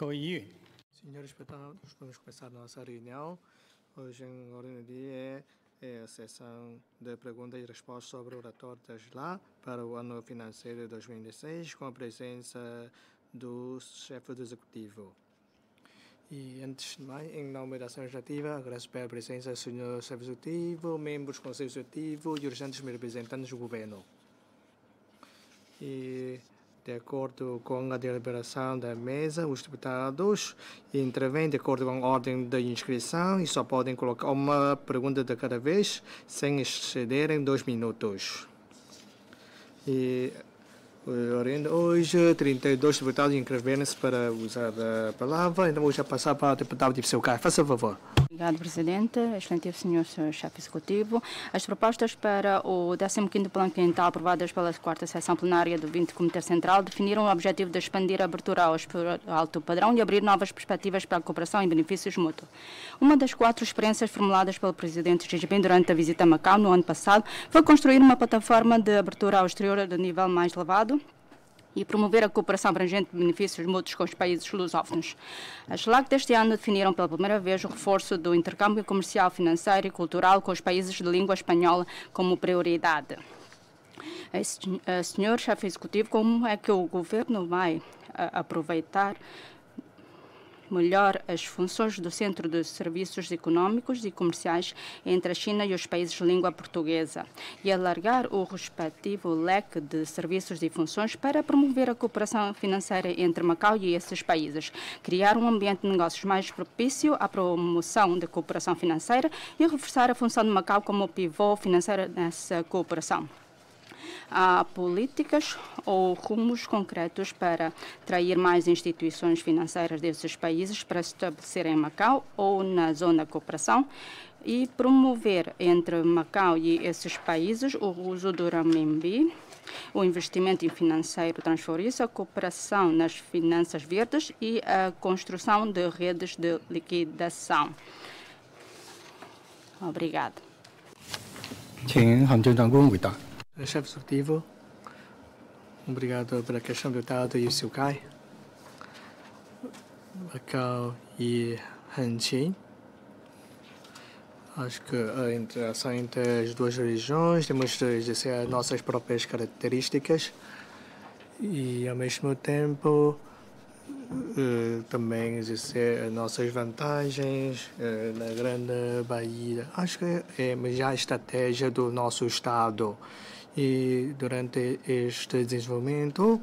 各位议员， Senhores deputados, vamos começar nossa reunião. Hoje, em ordem do dia, é a sessão de perguntas e respostas sobre o relatório da SLA para o ano financeiro de 2016, com a presença do chefe do Executivo. E, antes de mais, em nome da Assembleia Legislativa, agradeço pela presença do senhor chefe executivo, membros do Conselho Executivo e os restantes representantes do governo. E, de acordo com a deliberação da mesa, os deputados intervêm de acordo com a ordem de inscrição e só podem colocar uma pergunta de cada vez, sem excederem 2 minutos. E hoje, 32 deputados inscreveram-se para usar a palavra, então vou já passar para o deputado de Silcar. Faça favor. Obrigado, Presidente. Excelentíssimo Senhor Chefe Executivo. As propostas para o 15º Plano Quintal aprovadas pela 4ª Sessão Plenária do 20º Comitê Central definiram o objetivo de expandir a abertura ao alto padrão e abrir novas perspectivas para a cooperação e benefícios mútuos. Uma das 4 experiências formuladas pelo Presidente Xi Jinping durante a visita a Macau no ano passado foi construir uma plataforma de abertura ao exterior de nível mais elevado e promover a cooperação abrangente de benefícios mútuos com os países lusófonos. As SLAC deste ano definiram pela primeira vez o reforço do intercâmbio comercial, financeiro e cultural com os países de língua espanhola como prioridade. Senhor Chefe Executivo, como é que o Governo vai aproveitar melhor as funções do Centro de Serviços Econômicos e Comerciais entre a China e os países de língua portuguesa e alargar o respectivo leque de serviços e funções para promover a cooperação financeira entre Macau e esses países, criar um ambiente de negócios mais propício à promoção da cooperação financeira e reforçar a função de Macau como pivô financeiro nessa cooperação. Há políticas ou rumos concretos para atrair mais instituições financeiras desses países para se estabelecerem em Macau ou na zona de cooperação e promover entre Macau e esses países o uso do renminbi, o investimento em financeiro transfronteiriço, a cooperação nas finanças verdes e a construção de redes de liquidação. Obrigado. 请行政长官回答。 Chefe executivo, obrigado pela questão do deputado Silcar. Macau e Hanqin. Acho que a interação entre as duas regiões temos de exercer as nossas próprias características e, ao mesmo tempo, também exercer as nossas vantagens na Grande Bahia. Acho que é já a estratégia do nosso Estado. E durante este desenvolvimento,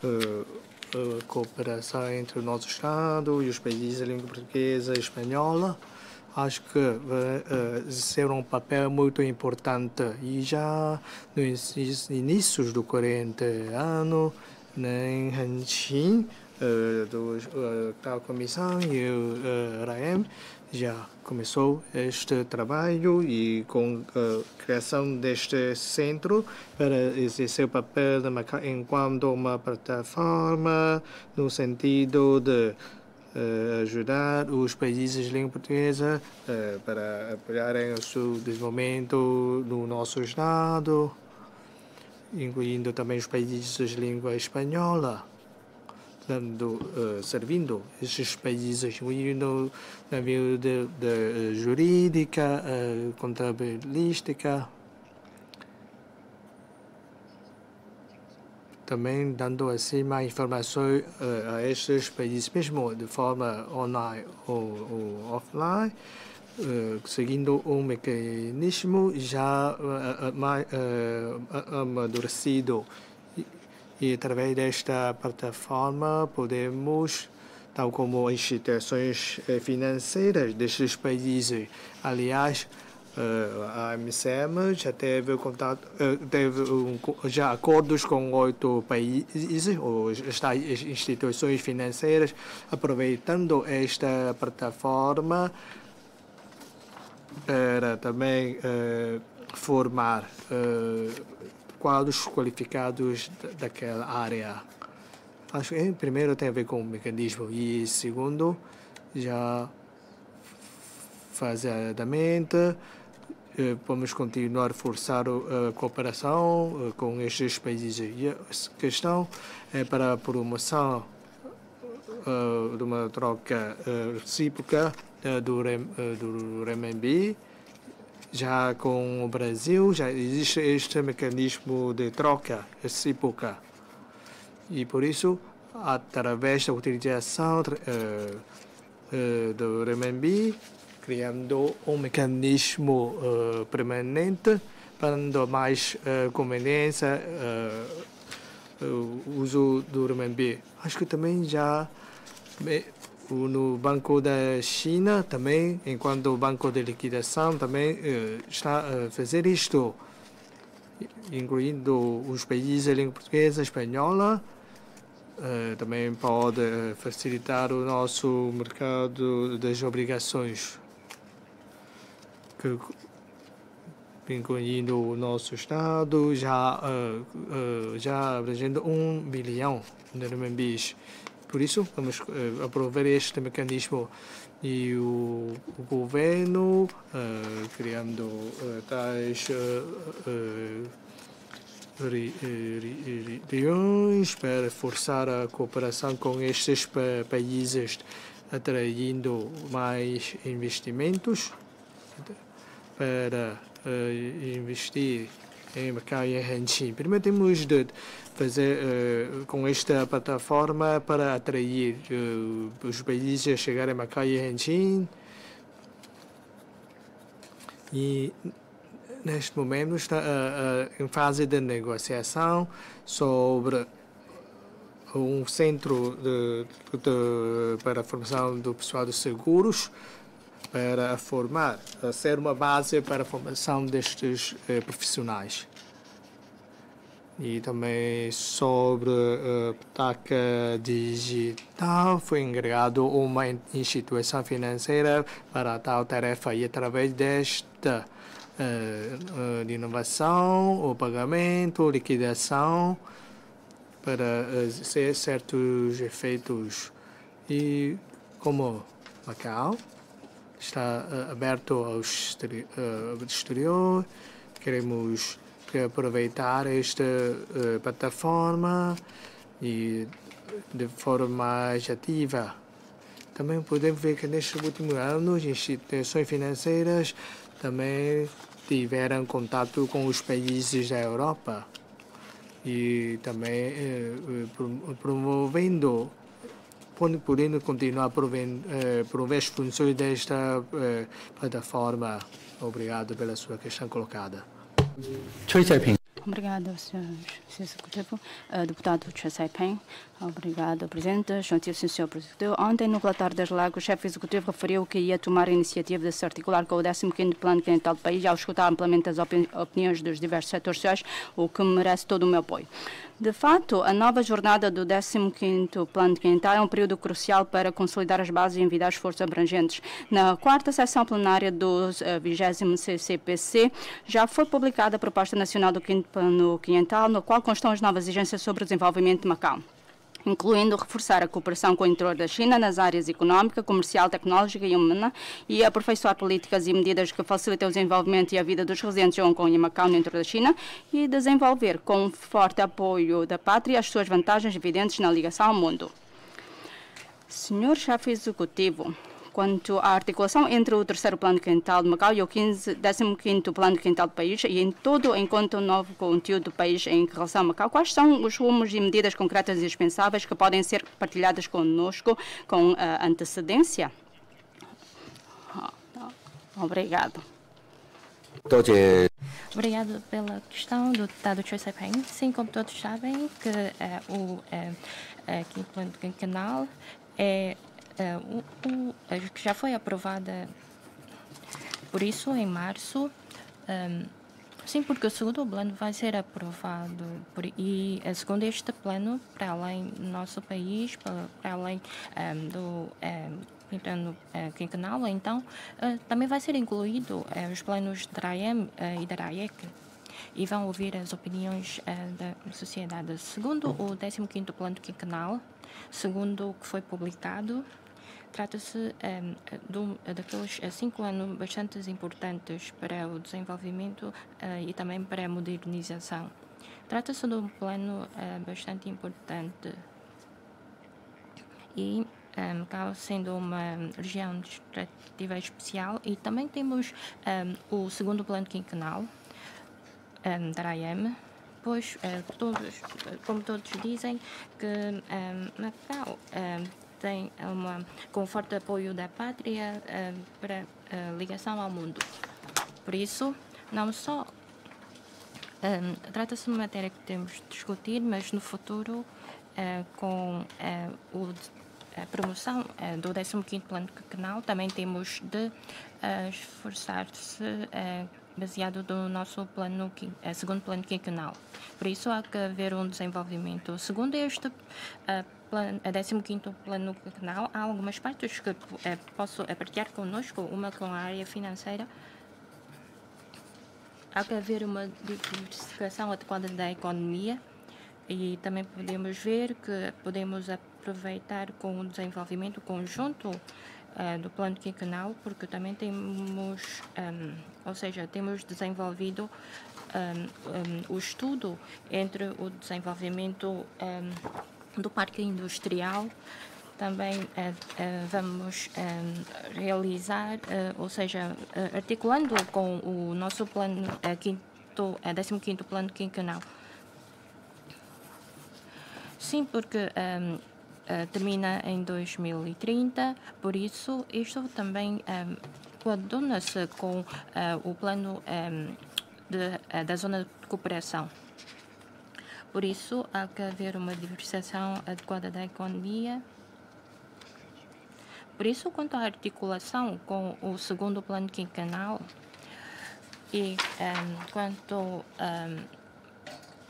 a cooperação entre o nosso Estado e os países de língua portuguesa e espanhola, acho que vai ser um papel muito importante. E já nos inícios do corrente ano, em Hanqin, da Comissão e o RAM, já começou este trabalho e com a criação deste centro para exercer o papel de Macau enquanto uma plataforma no sentido de ajudar os países de língua portuguesa para apoiarem o seu desenvolvimento no nosso Estado, incluindo também os países de língua espanhola. Servindo esses países, no nível de jurídica, contabilística, também dando assim mais informações a estes países, mesmo de forma online ou offline, seguindo um mecanismo já mais amadurecido. E através desta plataforma podemos, tal como instituições financeiras destes países, aliás, a MCM já teve contato, já acordos com 8 países, ou estas instituições financeiras, aproveitando esta plataforma para também formar quadros qualificados daquela área. Acho que primeiro tem a ver com o mecanismo e segundo, já faseadamente, vamos continuar a forçar a cooperação com estes países. E a questão é para a promoção de uma troca recíproca do renminbi. Já com o Brasil, já existe este mecanismo de troca recíproca. E por isso, através da utilização do renminbi, criando um mecanismo permanente, dando mais conveniência o uso do renminbi. Acho que também já no Banco da China, também, enquanto o Banco de Liquidação também está a fazer isto, incluindo os países de língua portuguesa e espanhola, também pode facilitar o nosso mercado das obrigações, incluindo o nosso Estado, já abrangendo 1 bilhão de renminbis. Por isso, vamos aprovar este mecanismo e o governo criando tais reuniões para forçar a cooperação com estes países, atraindo mais investimentos para investir em Macau e em Hengqin. Primeiro temos de fazer com esta plataforma para atrair os países a chegar a Macau e Hengqin. E neste momento está em fase de negociação sobre um centro para a formação do pessoal dos seguros, para ser uma base para a formação destes profissionais. E também sobre a taxa digital, foi encarregado uma instituição financeira para a tal tarefa e através desta de inovação, o pagamento, liquidação, para certos efeitos. E como Macau está aberto ao exterior, queremos aproveitar esta plataforma e de forma mais ativa. Também podemos ver que nestes últimos anos, instituições financeiras também tiveram contato com os países da Europa e também podendo continuar a prover as funções desta plataforma. Obrigado pela sua questão colocada. Choi Sai-ping. Obrigada, Sr. Executivo. Deputado Choi Sai-ping. Obrigado, Presidente. Sr. Presidente. Ontem, no relatório das LAG, o chefe executivo referiu que ia tomar a iniciativa de se articular com o 15º Plano Quinhental do país ao escutar amplamente as opiniões dos diversos setores sociais, o que merece todo o meu apoio. De fato, a nova jornada do 15º Plano Quinhental é um período crucial para consolidar as bases e envidar esforços abrangentes. Na quarta sessão plenária do 20º CCPC, já foi publicada a Proposta Nacional do 5º Plano Quinhental, no qual constam as novas exigências sobre o desenvolvimento de Macau, incluindo reforçar a cooperação com o interior da China nas áreas econômica, comercial, tecnológica e humana e aperfeiçoar políticas e medidas que facilitem o desenvolvimento e a vida dos residentes de Hong Kong e Macau no interior da China e desenvolver com forte apoio da pátria as suas vantagens evidentes na ligação ao mundo. Senhor chefe executivo, quanto à articulação entre o 3º Plano Quinhental de Macau e o 15º Plano Quinhental do país e em todo enquanto o novo conteúdo do país em relação a Macau, quais são os rumos e medidas concretas e indispensáveis que podem ser partilhadas conosco com antecedência? Obrigado. Obrigado pela questão do deputado Choi Sai-ping. Sim, como todos sabem, que o 5º Plano Quinhental que já foi aprovada, por isso, em março. Sim, porque o segundo plano vai ser aprovado e segundo este plano, para além do nosso país, para além do plano quinquenal, então, também vai ser incluído os planos da RAEM e da RAEC, e vão ouvir as opiniões da sociedade. Segundo o 15º Plano Quinquenal, segundo o que foi publicado, trata-se daqueles 5 anos bastante importantes para o desenvolvimento e também para a modernização. Trata-se de um plano bastante importante e Macau sendo uma região administrativa especial, e também temos o segundo plano quinquenal da AIM, pois, como todos dizem, que Macau tem com forte apoio da pátria para ligação ao mundo. Por isso, não só trata-se de uma matéria que temos de discutir, mas no futuro, com a promoção do 15º Plano Quinquenal, também temos de esforçar-se baseado no nosso segundo plano quinquenal. Por isso, há que haver um desenvolvimento. Segundo este 15º Plano Quinquenal, há algumas partes que posso partilhar connosco, uma com a área financeira. Há que haver uma diversificação adequada da economia, e também podemos ver que podemos aproveitar com o desenvolvimento conjunto do plano quinquenal, porque também temos, temos desenvolvido o estudo entre o desenvolvimento do parque industrial. Também vamos realizar, articulando com o nosso plano 15º Plano Quinquenal. Sim, porque termina em 2030, por isso isto também coaduna-se com o plano da zona de cooperação. Por isso, há que haver uma diversificação adequada da economia. Por isso, quanto à articulação com o segundo plano quinquenal e quanto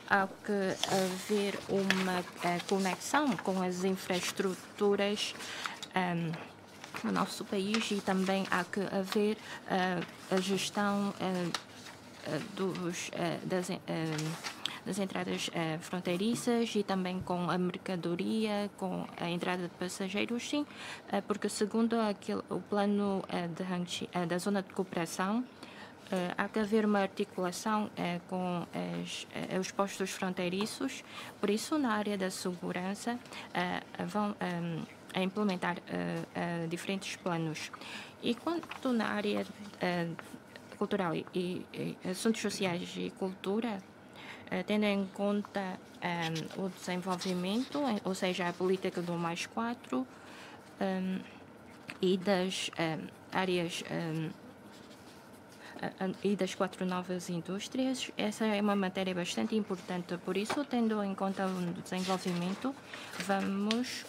há que haver uma conexão com as infraestruturas no nosso país, e também há que haver a gestão das entradas fronteiriças, e também com a mercadoria, com a entrada de passageiros, sim, porque segundo o plano da zona de cooperação, há que haver uma articulação com os postos fronteiriços. Por isso, na área da segurança, vão implementar diferentes planos. E quanto na área cultural e assuntos sociais e cultura, tendo em conta o desenvolvimento, ou seja, a política do +4 e das áreas e das 4 novas indústrias, essa é uma matéria bastante importante. Por isso, tendo em conta o desenvolvimento, vamos,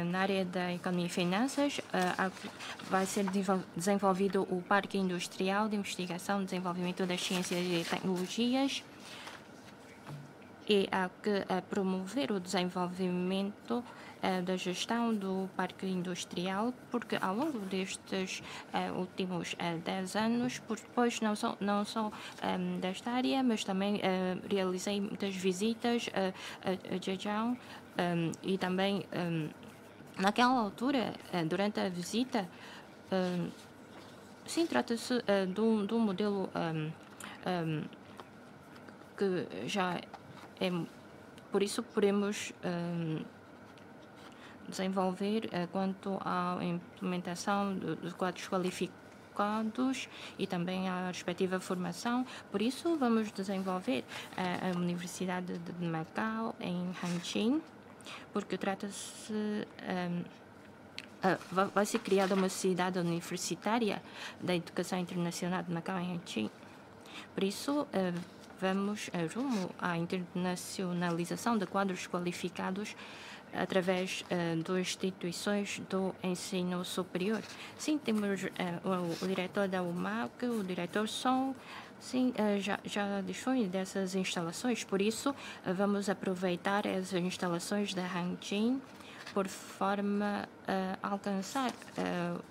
na área da economia e finanças, vai ser desenvolvido o Parque Industrial de Investigação e Desenvolvimento das Ciências e Tecnologias, e há que promover o desenvolvimento da gestão do parque industrial, porque ao longo destes últimos 10 anos, depois não só desta área, mas também realizei muitas visitas a Zhejiang, e também naquela altura, durante a visita, sim, trata-se de um modelo que já é, por isso podemos desenvolver quanto à implementação dos quadros qualificados e também à respectiva formação. Por isso, vamos desenvolver a Universidade de Macau em Hangzhou, porque trata-se vai ser criada uma cidade universitária da educação internacional de Macau em Hangzhou. Por isso, vamos rumo à internacionalização de quadros qualificados através das instituições do ensino superior. Sim, temos o diretor da UMAC, o diretor Song, sim, já dispõe dessas instalações. Por isso, vamos aproveitar as instalações da Hangzhou por forma a alcançar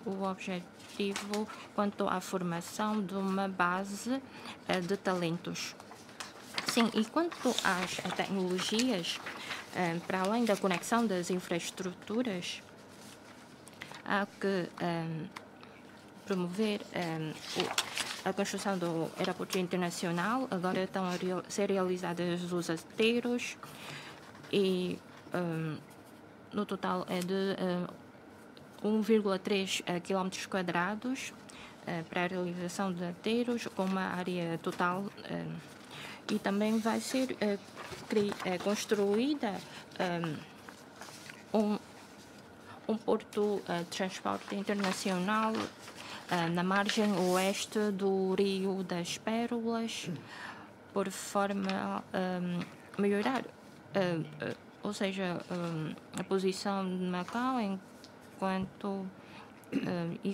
o objetivo quanto à formação de uma base de talentos. Sim, e quanto às tecnologias, para além da conexão das infraestruturas, há que promover a construção do aeroporto internacional. Agora estão a ser realizados os aterros e no total é de 1,3 km quadrados para a realização de ateiros, com uma área total e também vai ser construída um porto de transporte internacional na margem oeste do Rio das Pérolas, por forma a melhorar, ou seja, a posição de Macau enquanto e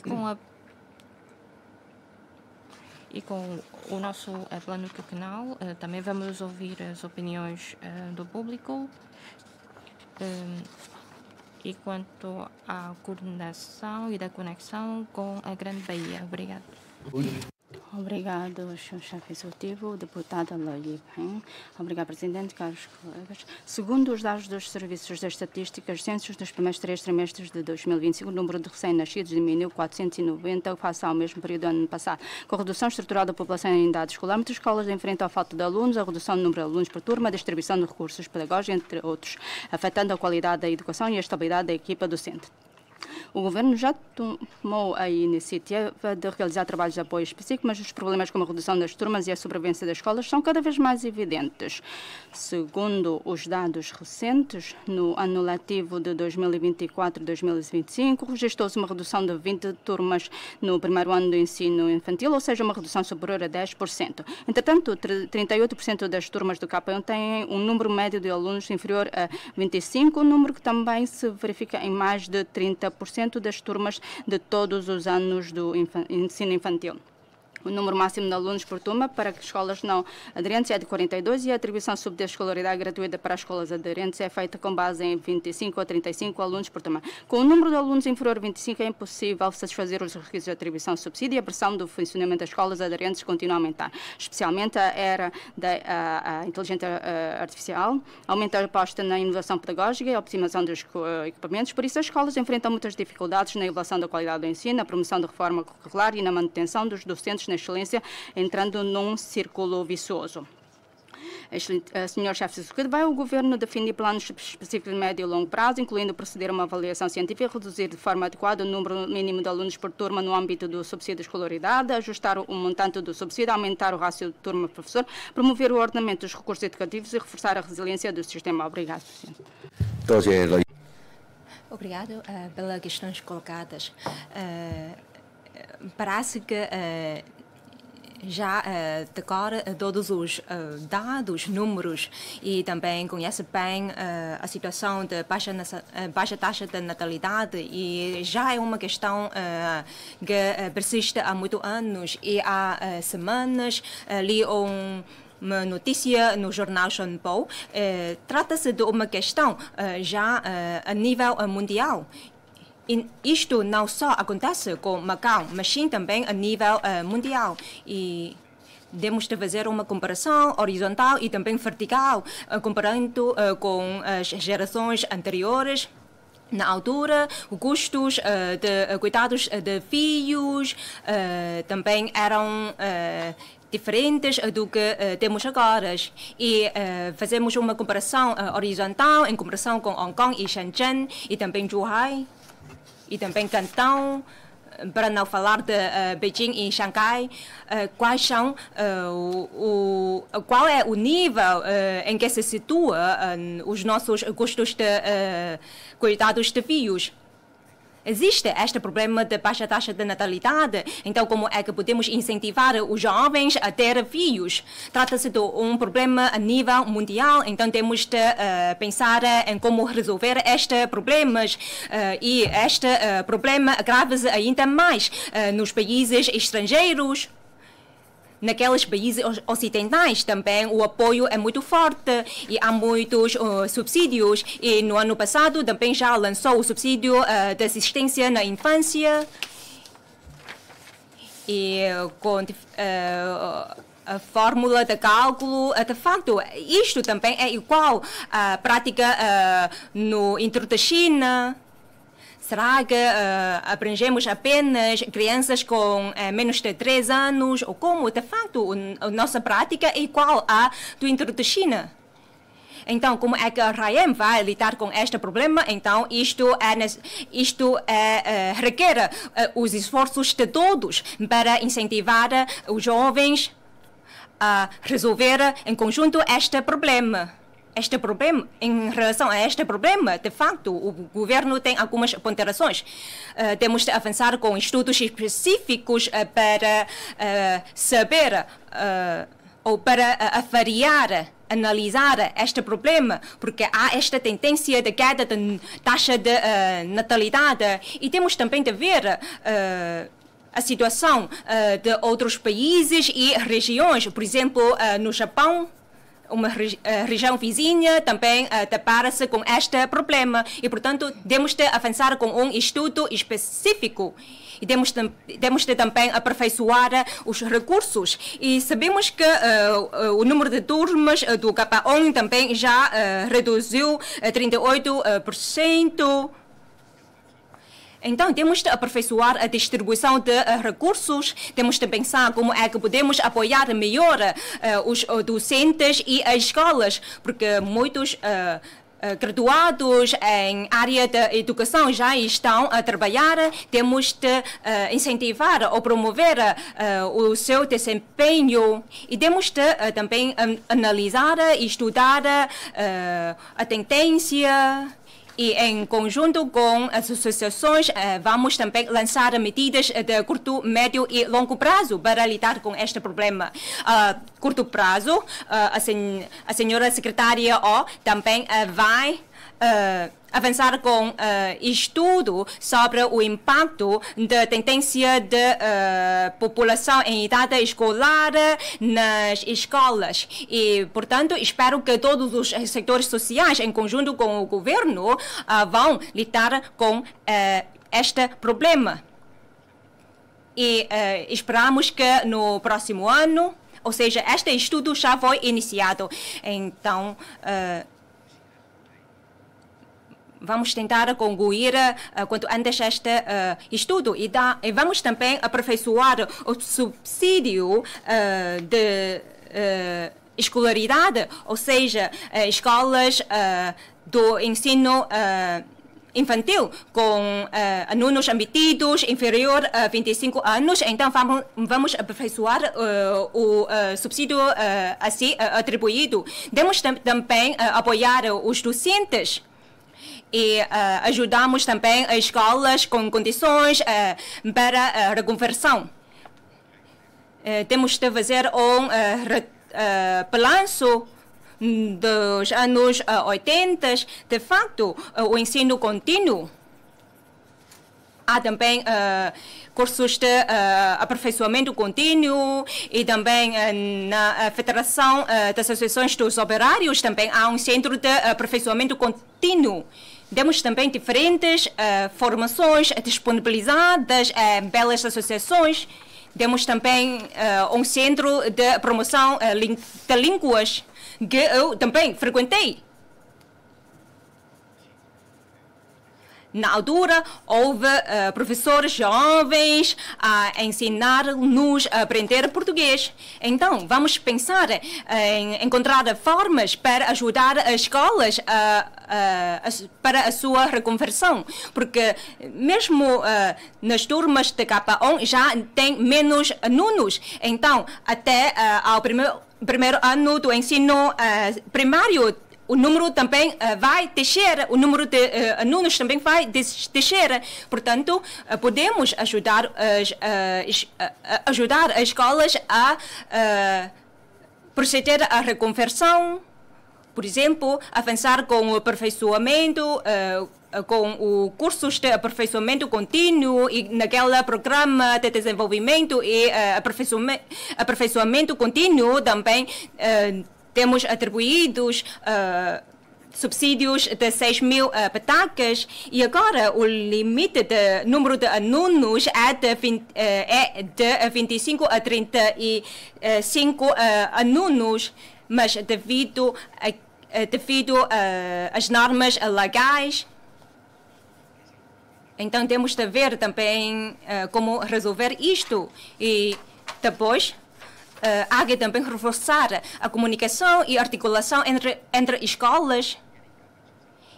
com o nosso plano quinquenal também vamos ouvir as opiniões do público. E quanto à coordenação e da conexão com a Grande Bahia. Obrigado. Obrigado, Sr. Chefe Executivo, deputada Loyi Peng. Obrigado, Presidente, caros colegas. Segundo os dados dos Serviços de Estatística, os censos nos primeiros 3 trimestres de 2025, o número de recém-nascidos diminuiu 490 face ao mesmo período do ano passado. Com a redução estrutural da população em idade escolar, muitas escolas enfrentam a falta de alunos, a redução do número de alunos por turma, a distribuição de recursos pedagógicos, entre outros, afetando a qualidade da educação e a estabilidade da equipa docente. O Governo já tomou a iniciativa de realizar trabalhos de apoio específico, mas os problemas como a redução das turmas e a sobrevivência das escolas são cada vez mais evidentes. Segundo os dados recentes, no ano letivo de 2024-2025, registrou-se uma redução de 20 turmas no primeiro ano do ensino infantil, ou seja, uma redução superior a 10%. Entretanto, 38% das turmas do K1 têm um número médio de alunos inferior a 25, um número que também se verifica em mais de 30% das turmas de todos os anos do ensino infantil. O número máximo de alunos por turma para escolas não aderentes é de 42 e a atribuição de escolaridade gratuita para as escolas aderentes é feita com base em 25 a 35 alunos por turma. Com o número de alunos inferior a 25 é impossível satisfazer os requisitos de atribuição de subsídio e a pressão do funcionamento das escolas aderentes continua a aumentar, especialmente a era da inteligência artificial, aumenta a aposta na inovação pedagógica e a optimização dos equipamentos. Por isso, as escolas enfrentam muitas dificuldades na elevação da qualidade do ensino, na promoção da reforma curricular e na manutenção dos docentes na excelência, entrando num círculo vicioso. Sr. Chefe Executivo, vai o Governo definir planos específicos de médio e longo prazo, incluindo proceder a uma avaliação científica, reduzir de forma adequada o número mínimo de alunos por turma no âmbito do subsídio de escolaridade, ajustar o montante do subsídio, aumentar o rácio de turma-professor, promover o ordenamento dos recursos educativos e reforçar a resiliência do sistema. Obrigado, Presidente. Obrigado pelas questões colocadas. Parece que já decora todos os dados, números e também conhece bem a situação de baixa taxa de natalidade e já é uma questão que persiste há muitos anos e há semanas li uma notícia no jornal Xinhua. Trata-se de uma questão já a nível mundial. E isto não só acontece com Macau, mas sim também a nível mundial. E temos de fazer uma comparação horizontal e também vertical, comparando com as gerações anteriores. Na altura, os custos de cuidados de filhos também eram diferentes do que temos agora. E fazemos uma comparação horizontal em comparação com Hong Kong e Shenzhen e também Zhuhai. E também Cantão, para não falar de Beijing e Xangai, qual é o nível em que se situa os nossos custos de cuidados de filhos. Existe este problema de baixa taxa de natalidade, então como é que podemos incentivar os jovens a ter filhos? Trata-se de um problema a nível mundial, então temos de pensar em como resolver estes problemas e este problema agrava-se ainda mais nos países estrangeiros. Naqueles países ocidentais também o apoio é muito forte e há muitos subsídios. E no ano passado também já lançou o subsídio de assistência na infância. E com a fórmula de cálculo, de facto, isto também é igual à prática no interior da China. Será que abrangemos apenas crianças com menos de 3 anos? Ou como, de facto, a nossa prática é igual à do interior da China? Então, como é que a RAEM vai lidar com este problema? Então, isto requer os esforços de todos para incentivar os jovens a resolver em conjunto este problema. Em relação a este problema, de facto, o governo tem algumas ponderações. Temos de avançar com estudos específicos para saber ou para avaliar, analisar este problema, porque há esta tendência de queda da taxa de natalidade e temos também de ver a situação de outros países e regiões. Por exemplo, no Japão, uma região vizinha também depara-se com este problema e, portanto, temos de avançar com um estudo específico e temos de também aperfeiçoar os recursos. E sabemos que o número de turmas do K1 também já reduziu 38%. Então, temos de aperfeiçoar a distribuição de recursos, temos de pensar como é que podemos apoiar melhor os docentes e as escolas, porque muitos graduados em área de educação já estão a trabalhar. Temos de incentivar ou promover o seu desempenho e temos de também analisar e estudar a tendência. E, em conjunto com as associações, vamos também lançar medidas de curto, médio e longo prazo para lidar com este problema. A curto prazo, a senhora secretária também vai avançar com estudo sobre o impacto da tendência de população em idade escolar nas escolas. E, portanto, espero que todos os setores sociais, em conjunto com o governo, vão lidar com este problema. E esperamos que no próximo ano, ou seja, este estudo já foi iniciado. Então, vamos tentar concluir quanto antes este estudo e vamos também aperfeiçoar o subsídio de escolaridade, ou seja, escolas do ensino infantil com alunos admitidos inferior a 25 anos. Então, vamos aperfeiçoar o subsídio assim atribuído. Temos também apoiar os docentes e ajudamos também as escolas com condições para a reconversão. Temos de fazer um balanço dos anos 80. De facto, o ensino contínuo. Há também cursos de aperfeiçoamento contínuo e também na Federação das Associações dos Operários também há um centro de aperfeiçoamento contínuo. Temos também diferentes formações disponibilizadas pelas associações. Temos também um centro de promoção de línguas que eu também frequentei. Na altura, houve professores jovens a ensinar-nos a aprender português. Então, vamos pensar em encontrar formas para ajudar as escolas para a sua reconversão. Porque mesmo nas turmas de K1 já tem menos alunos. Então, até ao primeiro ano do ensino primário, o número também vai descer, o número de alunos também vai descer. Portanto, podemos ajudar as escolas a proceder à reconversão, por exemplo, avançar com o aperfeiçoamento, com o cursos de aperfeiçoamento contínuo e naquele programa de desenvolvimento e aperfeiçoamento contínuo também temos atribuídos subsídios de 6.000 petacas e agora o limite de número de alunos é de 25 a 35 alunos, mas devido às normas legais. Então temos de ver também como resolver isto e depois há que também reforçar a comunicação e articulação entre escolas.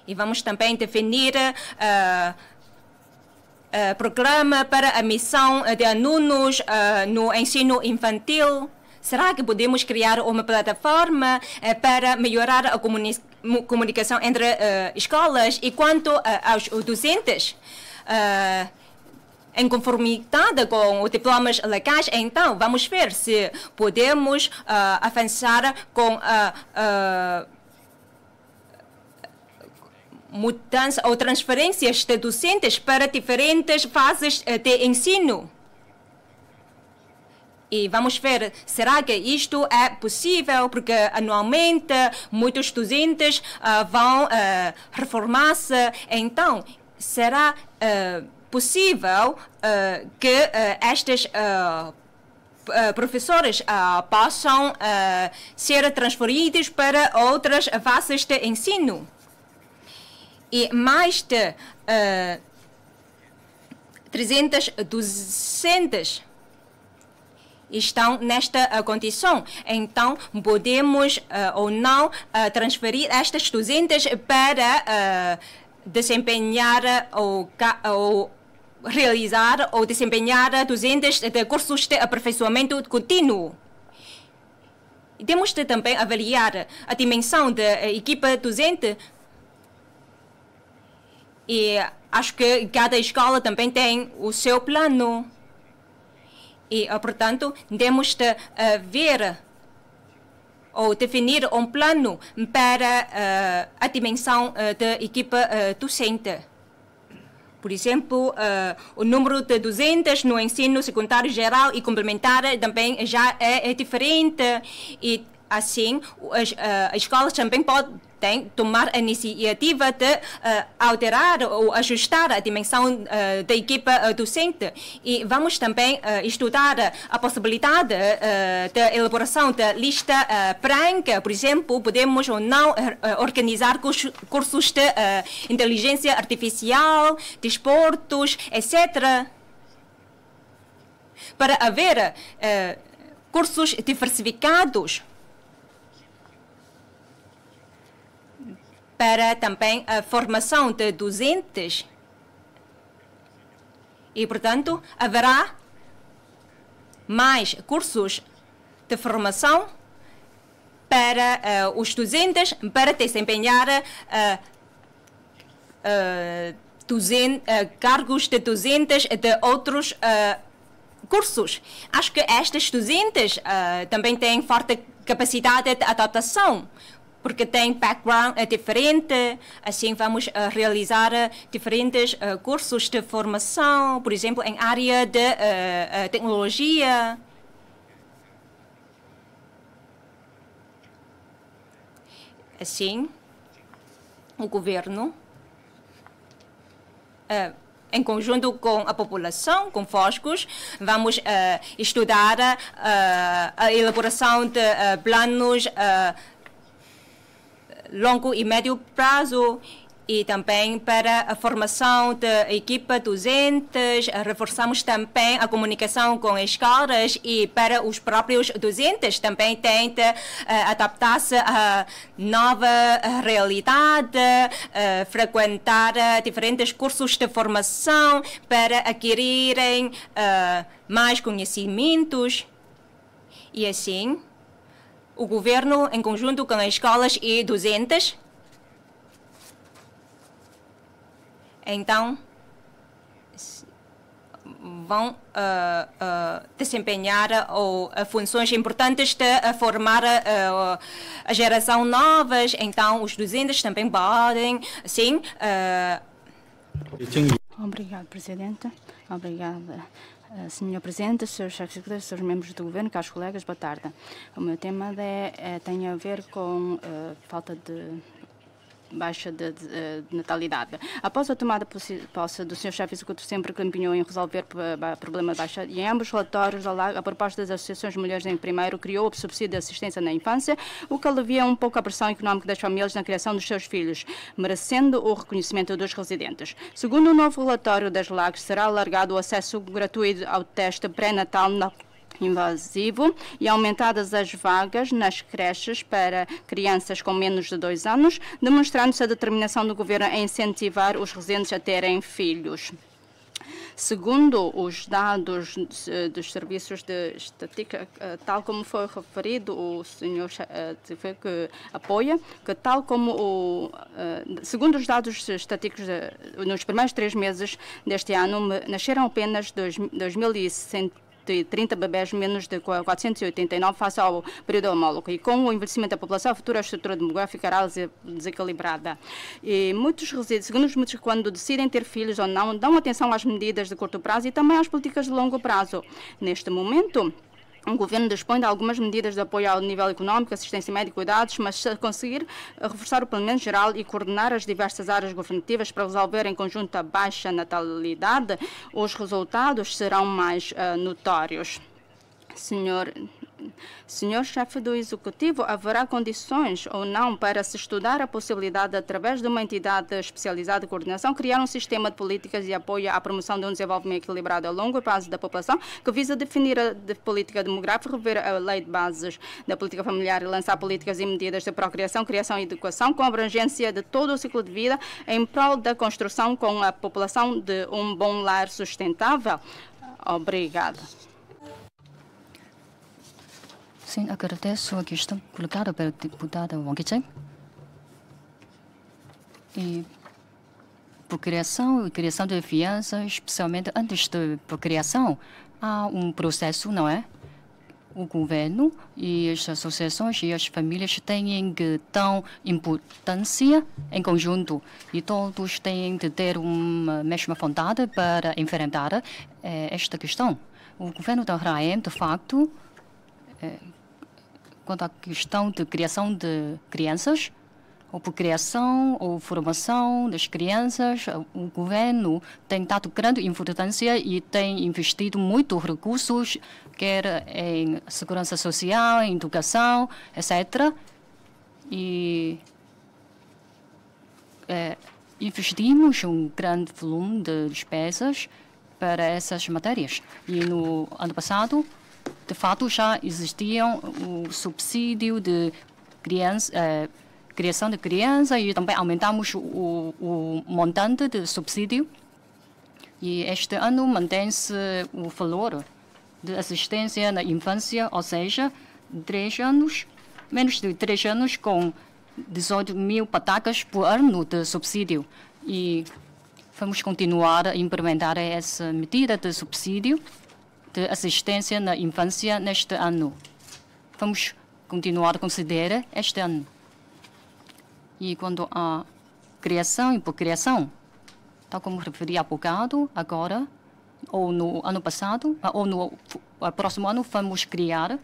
E vamos também definir programa para a missão de alunos no ensino infantil. Será que podemos criar uma plataforma para melhorar a comunicação entre escolas? E quanto aos docentes, em conformidade com os diplomas legais, então vamos ver se podemos avançar com a mudança ou transferências de docentes para diferentes fases de ensino. E vamos ver, será que isto é possível? Porque anualmente muitos docentes vão reformar-se. Então, será possível que estes professores possam ser transferidos para outras fases de ensino? E mais de 300 docentes estão nesta condição. Então, podemos ou não transferir estas docentes para desempenhar ou realizar ou desempenhar docentes de cursos de aperfeiçoamento contínuo. Temos de também avaliar a dimensão da equipe docente. E acho que cada escola também tem o seu plano. E, portanto, temos de ver ou definir um plano para a dimensão da equipe docente. Por exemplo, o número de docentes no ensino secundário geral e complementar também já é diferente. E, assim, as escolas também podem tomar a iniciativa de alterar ou ajustar a dimensão da equipe docente. E vamos também estudar a possibilidade da elaboração da lista branca. Por exemplo, podemos ou não organizar cursos de inteligência artificial, desportos, etc. Para haver cursos diversificados. Para também a formação de docentes. E, portanto, haverá mais cursos de formação para os docentes para desempenhar cargos de docentes de outros cursos. Acho que estes docentes também têm forte capacidade de adaptação, porque tem background diferente. Assim, vamos realizar diferentes cursos de formação, por exemplo, em área de tecnologia. Assim, o governo, em conjunto com a população, com foscos, vamos estudar a elaboração de planos longo e médio prazo e também para a formação da equipe docentes. Reforçamos também a comunicação com as escolas e para os próprios docentes também tem de adaptar-se à nova realidade, frequentar diferentes cursos de formação para adquirirem mais conhecimentos. E assim, o governo, em conjunto com as escolas e docentes, então, vão desempenhar funções importantes de formar a geração novas. Então, os docentes também podem, sim. Obrigado, Presidente. Obrigada. Senhor Presidente, Srs. Chefes de Secretaria, Srs. Membros do Governo, caros colegas, boa tarde. O meu tema tem a ver com falta de baixa de natalidade. Após a tomada de posse do Sr. Chefe Executivo, sempre que empenhou em resolver o problema de baixa, e em ambos os relatórios, a proposta das associações de mulheres em primeiro criou o subsídio de assistência na infância, o que alivia um pouco a pressão económica das famílias na criação dos seus filhos, merecendo o reconhecimento dos residentes. Segundo o novo relatório das LAGs, será alargado o acesso gratuito ao teste pré-natal invasivo e aumentadas as vagas nas creches para crianças com menos de 2 anos, demonstrando-se a determinação do governo em incentivar os residentes a terem filhos. Segundo os dados dos serviços de estatística, tal como foi referido, o senhor que apoia, que tal como segundo os dados estatísticos, nos primeiros 3 meses deste ano, nasceram apenas 2.130 bebés, menos de 489 face ao período homólogo. E com o envelhecimento da população, a futura estrutura demográfica era desequilibrada. E muitos residentes, segundo os muitos, quando decidem ter filhos ou não, dão atenção às medidas de curto prazo e também às políticas de longo prazo. Neste momento, o governo dispõe de algumas medidas de apoio ao nível econômico, assistência médica e cuidados, mas se conseguir reforçar o planeamento geral e coordenar as diversas áreas governativas para resolver em conjunto a baixa natalidade, os resultados serão mais notórios. Senhor chefe do Executivo, haverá condições ou não para se estudar a possibilidade, através de uma entidade especializada de coordenação, criar um sistema de políticas de apoio à promoção de um desenvolvimento equilibrado a longo prazo da população, que visa definir a política demográfica, rever a lei de bases da política familiar e lançar políticas e medidas de procriação, criação e educação, com abrangência de todo o ciclo de vida, em prol da construção com a população de um bom lar sustentável? Obrigada. Sim, agradeço a questão colocada pela deputada Wang Qicheng. E procriação e criação de crianças, especialmente antes da procriação, há um processo, não é? O governo e as associações e as famílias têm que dar importância em conjunto e todos têm de ter uma mesma vontade para enfrentar esta questão. O governo da Raem, de facto, quanto à questão de criação de crianças, ou por criação ou formação das crianças, o governo tem dado grande importância e tem investido muitos recursos, quer em segurança social, em educação, etc. E investimos um grande volume de despesas para essas matérias. E no ano passado, de fato, já existiam o subsídio de criação de criança e também aumentamos o montante de subsídio. E este ano mantém-se o valor de assistência na infância, ou seja, 3 anos, menos de 3 anos, com 18.000 patacas por ano de subsídio. E vamos continuar a implementar essa medida de subsídio de assistência na infância neste ano. Vamos continuar a considerar este ano. E quando a criação e procriação, tal como referi há bocado, agora, ou no ano passado, ou no próximo ano, vamos criar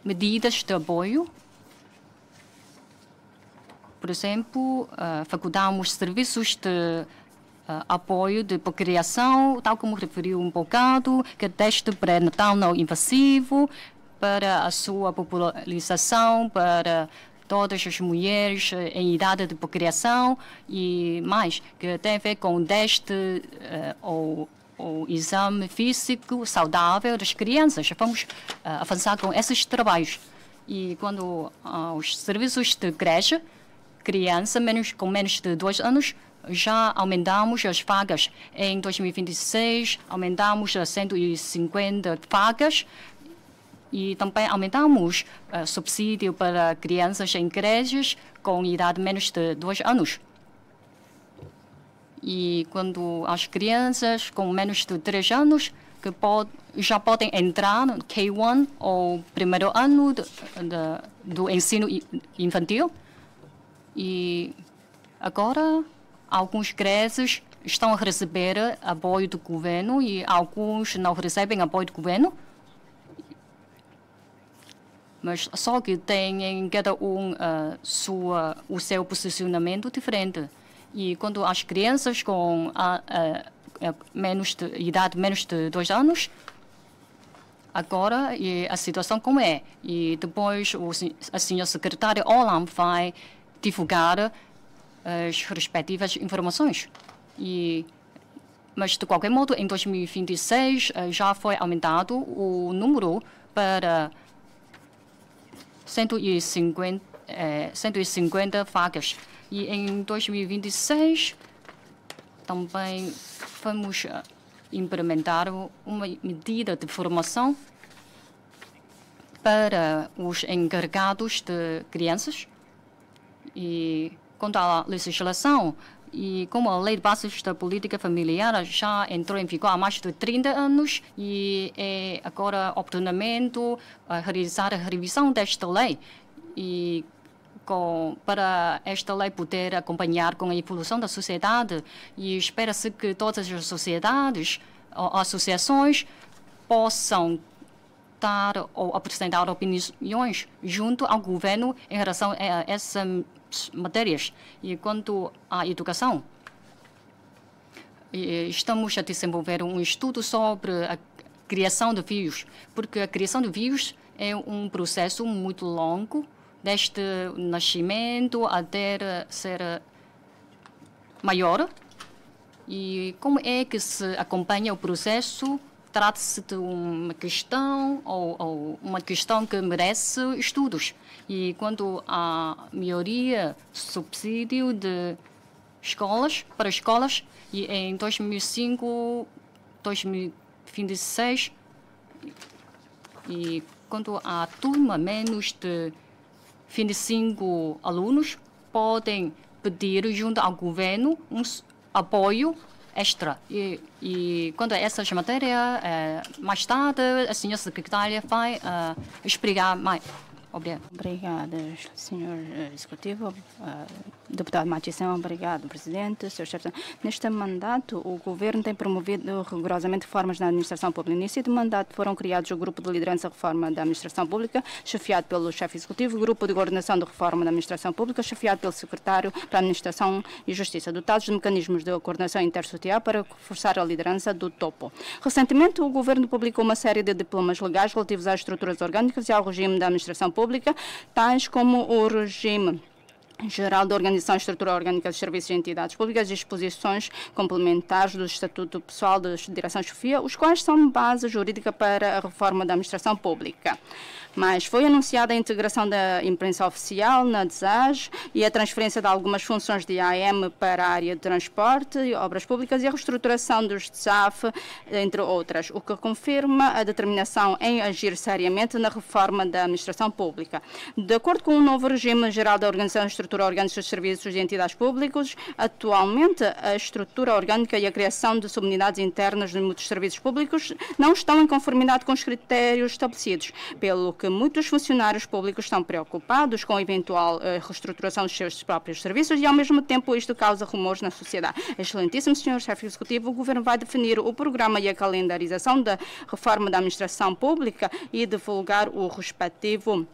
medidas de apoio. Por exemplo, facultamos serviços de apoio de procriação, tal como referiu um bocado, que é teste pré-natal não invasivo para a sua popularização, para todas as mulheres em idade de procriação e mais, que tem a ver com teste ou exame físico saudável das crianças. Vamos avançar com esses trabalhos. E quando aos serviços de creche, criança com menos de 2 anos, já aumentamos as vagas. Em 2026, aumentamos a 150 vagas e também aumentamos subsídio para crianças em creches com idade menos de 2 anos. E quando as crianças com menos de 3 anos que já podem entrar no K1 ou primeiro ano do ensino infantil. E agora alguns creches estão a receber apoio do governo e alguns não recebem apoio do governo. Mas só que tem cada um o seu posicionamento diferente. E quando as crianças com idade menos de 2 anos, agora a situação como é. E depois a senhora secretária Olam vai divulgar as respectivas informações. E Mas, de qualquer modo, em 2026 já foi aumentado o número para 150 vagas. E em 2026 também vamos implementar uma medida de formação para os encarregados de crianças. E quanto à legislação, e como a Lei de Bases da Política Familiar já entrou em vigor há mais de 30 anos e é agora oportunamente realizar a revisão desta lei e para esta lei poder acompanhar com a evolução da sociedade, e espera-se que todas as sociedades ou associações possam dar ou apresentar opiniões junto ao governo em relação a essas matérias. E quanto à educação, estamos a desenvolver um estudo sobre a criação de filhos, porque a criação de filhos é um processo muito longo, desde o nascimento até ser maior. E como é que se acompanha o processo? Trata-se de uma questão ou uma questão que merece estudos. E quanto à maioria subsídio de escolas, para escolas, e em 2005, 2026, e quanto à turma menos de 25 alunos, podem pedir junto ao governo um apoio extra. E quanto a essas matérias, mais tarde, a senhora secretária vai explicar mais. Obrigada, senhor executivo. Deputado Matissão, obrigado, presidente. Neste mandato, o governo tem promovido rigorosamente reformas na administração pública. No início do mandato foram criados o Grupo de Liderança de Reforma da Administração Pública, chefiado pelo chefe executivo, o Grupo de Coordenação de Reforma da Administração Pública, chefiado pelo secretário para a Administração e Justiça, dotados de mecanismos de coordenação intersetorial para reforçar a liderança do topo. Recentemente, o governo publicou uma série de diplomas legais relativos às estruturas orgânicas e ao regime da administração pública, tais como o regime geral da Organização e Estrutura Orgânica dos Serviços e Entidades Públicas e disposições complementares do Estatuto Pessoal da Direção-Chefia, os quais são base jurídica para a reforma da administração pública. Mas foi anunciada a integração da imprensa oficial na DESAG e a transferência de algumas funções de AM para a área de transporte e obras públicas e a reestruturação dos DSAF, entre outras, o que confirma a determinação em agir seriamente na reforma da administração pública. De acordo com o novo regime geral da Organização e Estrutura Orgânica dos Serviços e Entidades Públicos, atualmente a estrutura orgânica e a criação de subunidades internas de muitos serviços públicos não estão em conformidade com os critérios estabelecidos, pelo que muitos funcionários públicos estão preocupados com a eventual reestruturação dos seus próprios serviços e, ao mesmo tempo, isto causa rumores na sociedade. Excelentíssimo Sr. Chefe Executivo, o Governo vai definir o programa e a calendarização da reforma da administração pública e divulgar o respectivo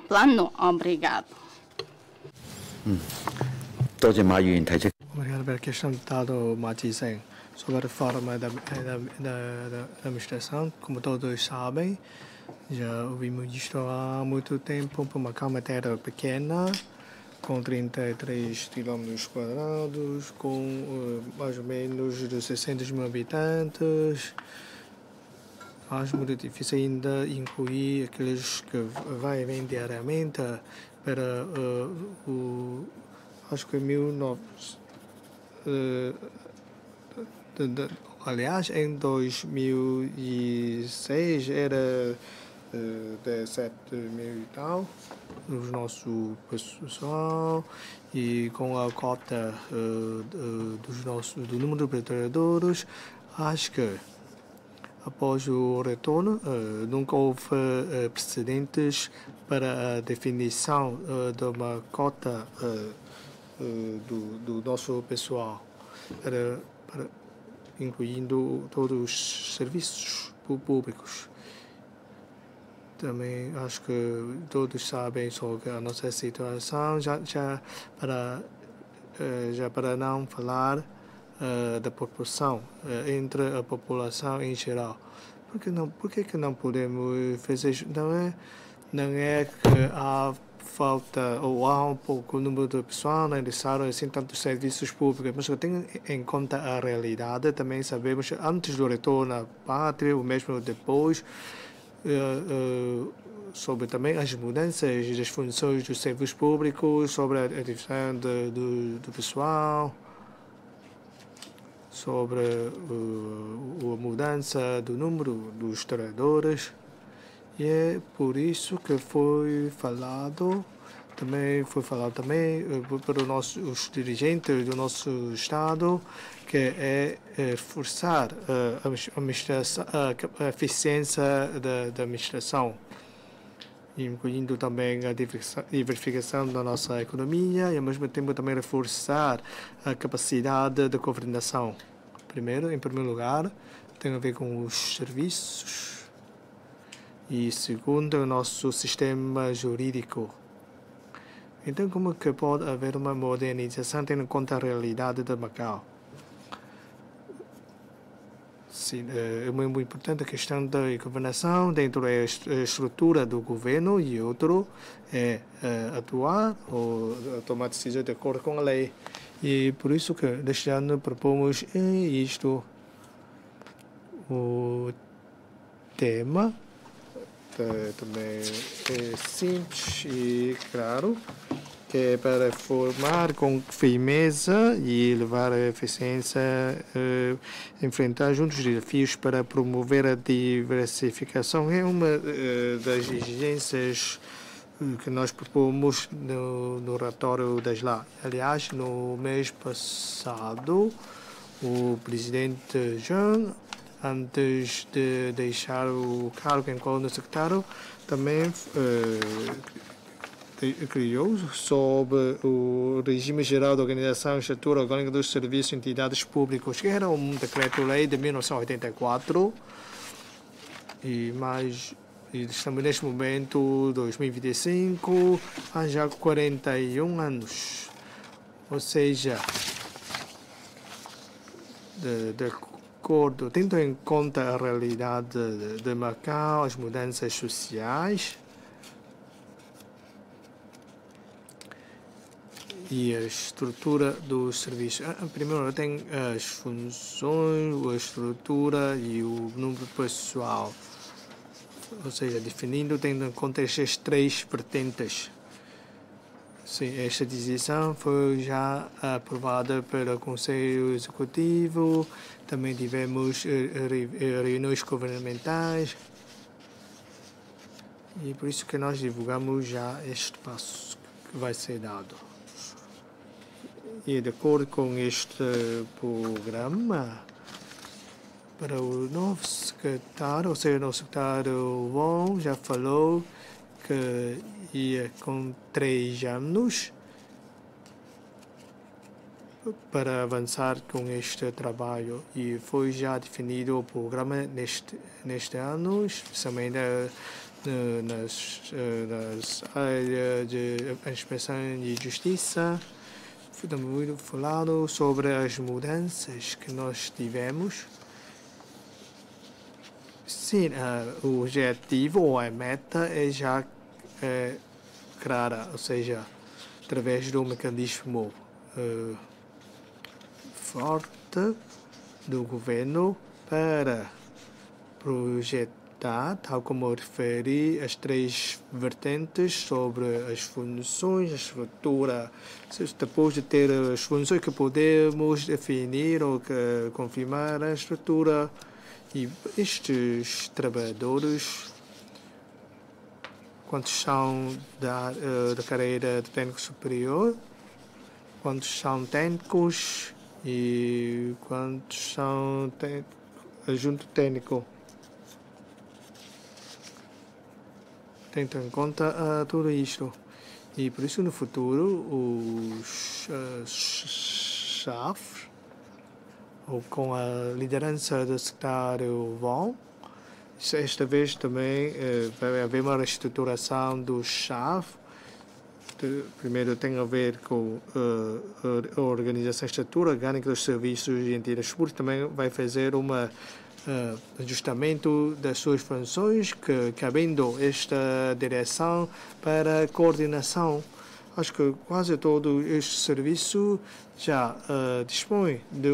plano. Obrigado. Obrigado pela questão do deputado Matissem sobre a reforma da administração. Como todos sabem, já ouvimos isto há muito tempo, por uma matéria pequena, com 33 km², com mais ou menos de 600 mil habitantes. Acho muito difícil ainda incluir aqueles que vai e vem diariamente para acho que 1900. Aliás, em 2006 era 17 mil e tal, o nosso pessoal, e com a cota do número de trabalhadores, acho que após o retorno nunca houve precedentes para a definição de uma cota do nosso pessoal, incluindo todos os serviços públicos. Também acho que todos sabem sobre a nossa situação, já para não falar da proporção entre a população em geral. Por que não podemos fazer isso? Não é que há falta ou há um pouco número de pessoal não necessário assim tantos serviços públicos, mas eu tenho em conta a realidade, também sabemos antes do retorno à pátria ou mesmo depois, sobre também as mudanças das funções dos serviços públicos, sobre a divisão do pessoal, sobre a mudança do número dos trabalhadores. E é por isso que foi falado também para os dirigentes do nosso Estado, que é reforçar a eficiência da administração, incluindo também a diversificação da nossa economia e, ao mesmo tempo, também reforçar a capacidade de governação. Em primeiro lugar, tem a ver com os serviços e, segundo, o nosso sistema jurídico. Então, como que pode haver uma modernização tendo em conta a realidade de Macau? Sim, é muito importante a questão da governação dentro da estrutura do governo e outro é atuar ou tomar decisões de acordo com a lei. E por isso que deste ano propomos isto. O tema também é simples e claro, que é para formar com firmeza e levar a eficiência, enfrentar juntos os desafios para promover a diversificação. É uma das exigências que nós propomos no relatório das LA. Aliás, no mês passado, o presidente Jean, antes de deixar o cargo em qual no secretário, também criou sobre o regime geral de organização e estrutura orgânica dos serviços e entidades públicos, que era um decreto-lei de 1984, e estamos neste momento, 2025, há já 41 anos, ou seja, de acordo, tendo em conta a realidade de Macau, as mudanças sociais e a estrutura dos serviços. Primeiro tem as funções, a estrutura e o número pessoal, ou seja, definindo tendo em conta estas três vertentes. Sim, esta decisão foi já aprovada pelo Conselho Executivo, também tivemos reuniões governamentais e por isso que nós divulgamos já este passo que vai ser dado. E de acordo com este programa, para o novo secretário, ou seja, o novo secretário Wong já falou que ia com 3 anos para avançar com este trabalho e foi já definido o programa neste ano, especialmente nas áreas de inspeção e justiça. Foi também falado sobre as mudanças que nós tivemos. Sim, o objetivo ou a meta é já clara, ou seja, através de um mecanismo forte do governo para projetar, tal como eu referi, as 3 vertentes sobre as funções, a estrutura. Depois de ter as funções que podemos definir ou confirmar a estrutura, e estes trabalhadores, quantos são da carreira de técnico superior, quantos são técnicos e quantos são adjunto técnico. Tendo em conta tudo isto. E por isso no futuro os chefes, ou com a liderança do secretário Wong, esta vez também vai haver uma reestruturação do chefes. Primeiro tem a ver com a organização e estrutura orgânica dos serviços e entidades públicas. Também vai fazer uma ajustamento das suas funções, cabendo esta direção para coordenação. Acho que quase todo este serviço já dispõe de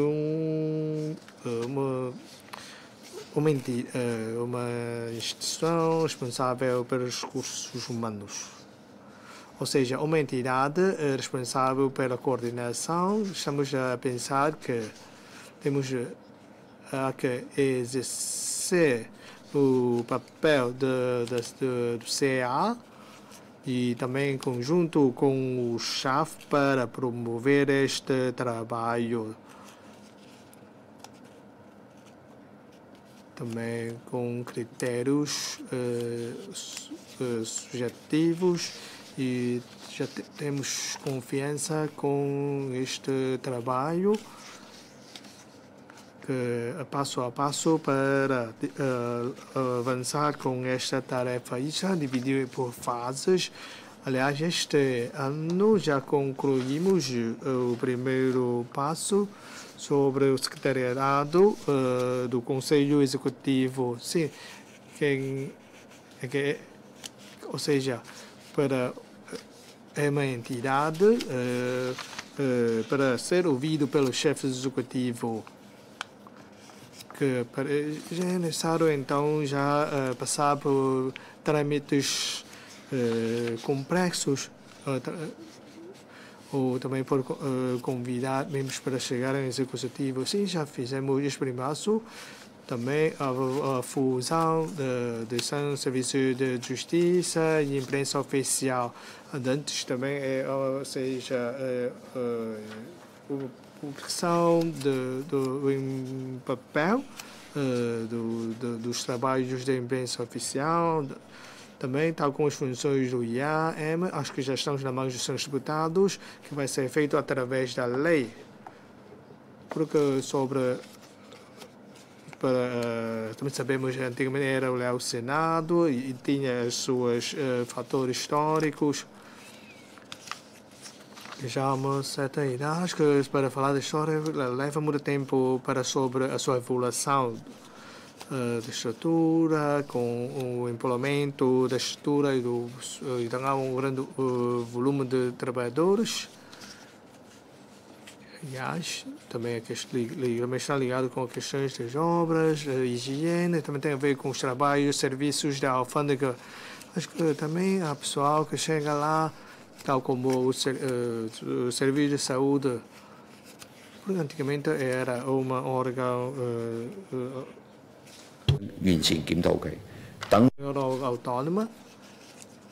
uma instituição responsável pelos recursos humanos. Ou seja, uma entidade responsável pela coordenação. Estamos a pensar que temos que exercer o papel do CA e também em conjunto com o CHAF para promover este trabalho. Também com critérios subjetivos e já temos confiança com este trabalho passo a passo para avançar com esta tarefa. E já dividiu por fases. Aliás, este ano já concluímos o primeiro passo sobre o secretariado do Conselho Executivo. Sim, ou seja, é uma entidade para ser ouvido pelo chefe executivo. Que já é necessário então já passar por trâmites complexos ou também por convidar membros para chegar ao executivo. Sim, já fizemos este primeiro passo. Também a fusão de Serviço de Justiça e Imprensa Oficial. Antes também, ou seja, publicação em papel dos trabalhos da imprensa oficial, também tal como as funções do IAM, acho que já estamos na mão dos senhores deputados, que vai ser feito através da lei, porque também sabemos que antigamente era o Senado e tinha os seus fatores históricos. Já há uma certa idade, acho que para falar da história leva muito tempo sobre a sua evolução da estrutura, com o implemento da estrutura e um grande volume de trabalhadores. Aliás, também está ligado com questões das obras, higiene, também tem a ver com os trabalhos, serviços da alfândega. Acho que também há pessoal que chega lá, tal como o serviço de saúde, porque antigamente era um órgão autônomo,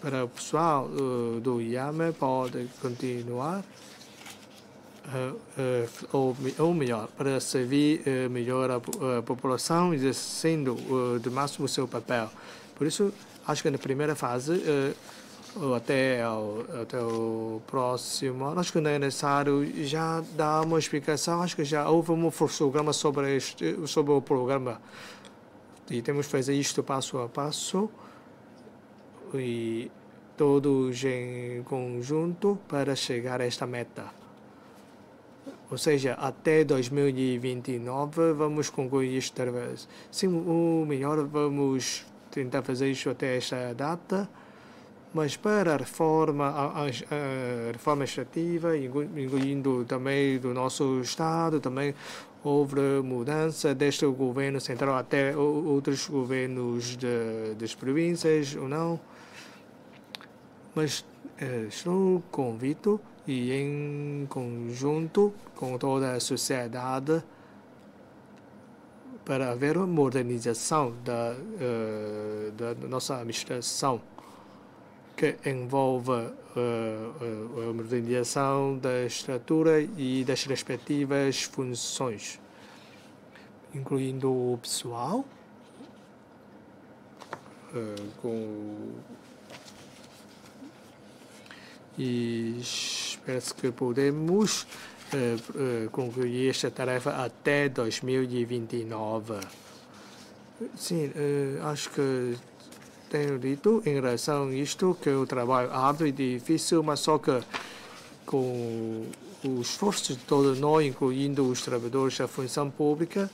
para o pessoal do IAM pode continuar, ou melhor, para servir melhor a população, exercendo de máximo o seu papel. Por isso, acho que na primeira fase, até o próximo ano, acho que não é necessário já dar uma explicação. Acho que já houve um programa sobre o programa e temos que fazer isto passo a passo e todos em conjunto para chegar a esta meta. Ou seja, até 2029 vamos concluir isto através. Sim, o melhor vamos tentar fazer isto até esta data. Mas para a reforma administrativa, incluindo também do nosso Estado, também houve mudança deste governo central até outros governos das províncias ou não. Mas estou convicto e em conjunto com toda a sociedade para haver uma modernização da nossa administração, que envolve a modernização da estrutura e das respectivas funções, incluindo o pessoal, e espero que podemos concluir esta tarefa até 2029. Sim, acho que tenho dito em relação a isto que o trabalho árduo e difícil, mas só que com o esforço de todos nós, incluindo os trabalhadores da função pública,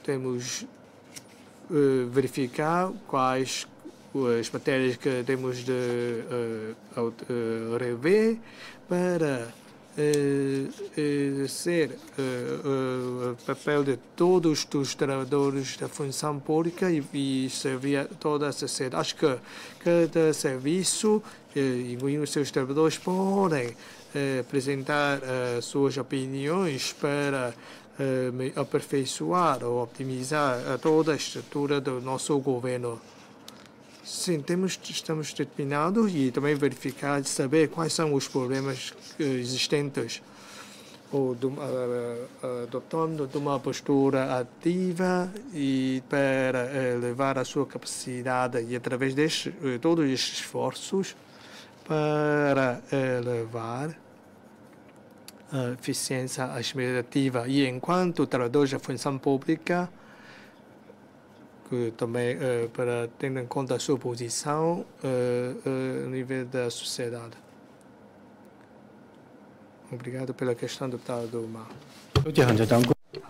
temos verificar quais as matérias que temos de rever para ser o papel de todos os trabalhadores da função pública e servir a toda a sociedade. Acho que cada serviço, incluindo os seus trabalhadores, podem apresentar suas opiniões para aperfeiçoar ou optimizar toda a estrutura do nosso governo. Sim, estamos determinados e também verificar, saber quais são os problemas existentes, adotando uma postura ativa e para levar a sua capacidade e através de todos estes esforços para levar a eficiência administrativa e enquanto trabalhadores da função pública, que também para ter em conta a sua posição a nível da sociedade. Obrigado pela questão, deputado Mar.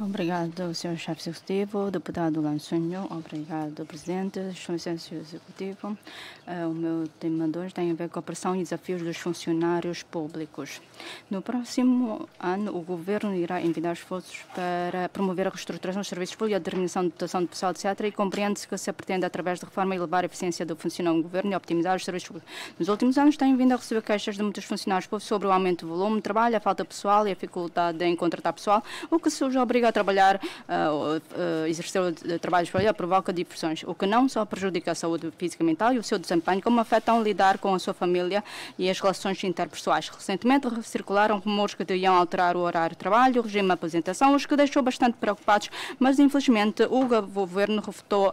Obrigado, Sr. Chefe Executivo, deputado Lançonho. Obrigado, Presidente, Excelência Executivo. O meu tema 2 tem a ver com a pressão e desafios dos funcionários públicos. No próximo ano, o Governo irá envidar esforços para promover a reestruturação dos serviços públicos e a determinação de dotação de pessoal, etc. E compreende-se que se pretende, através de reforma, elevar a eficiência do funcionamento do Governo e optimizar os serviços públicos. Nos últimos anos, têm vindo a receber queixas de muitos funcionários públicos sobre o aumento do volume de trabalho, a falta de pessoal e a dificuldade em contratar pessoal, o que os obriga a trabalhar, exercer o trabalho escolhido provoca diversões, o que não só prejudica a saúde física e mental e o seu desempenho, como afetam lidar com a sua família e as relações interpessoais. Recentemente circularam rumores que iriam alterar o horário de trabalho, o regime de aposentação, os que deixou bastante preocupados, mas infelizmente o Governo refutou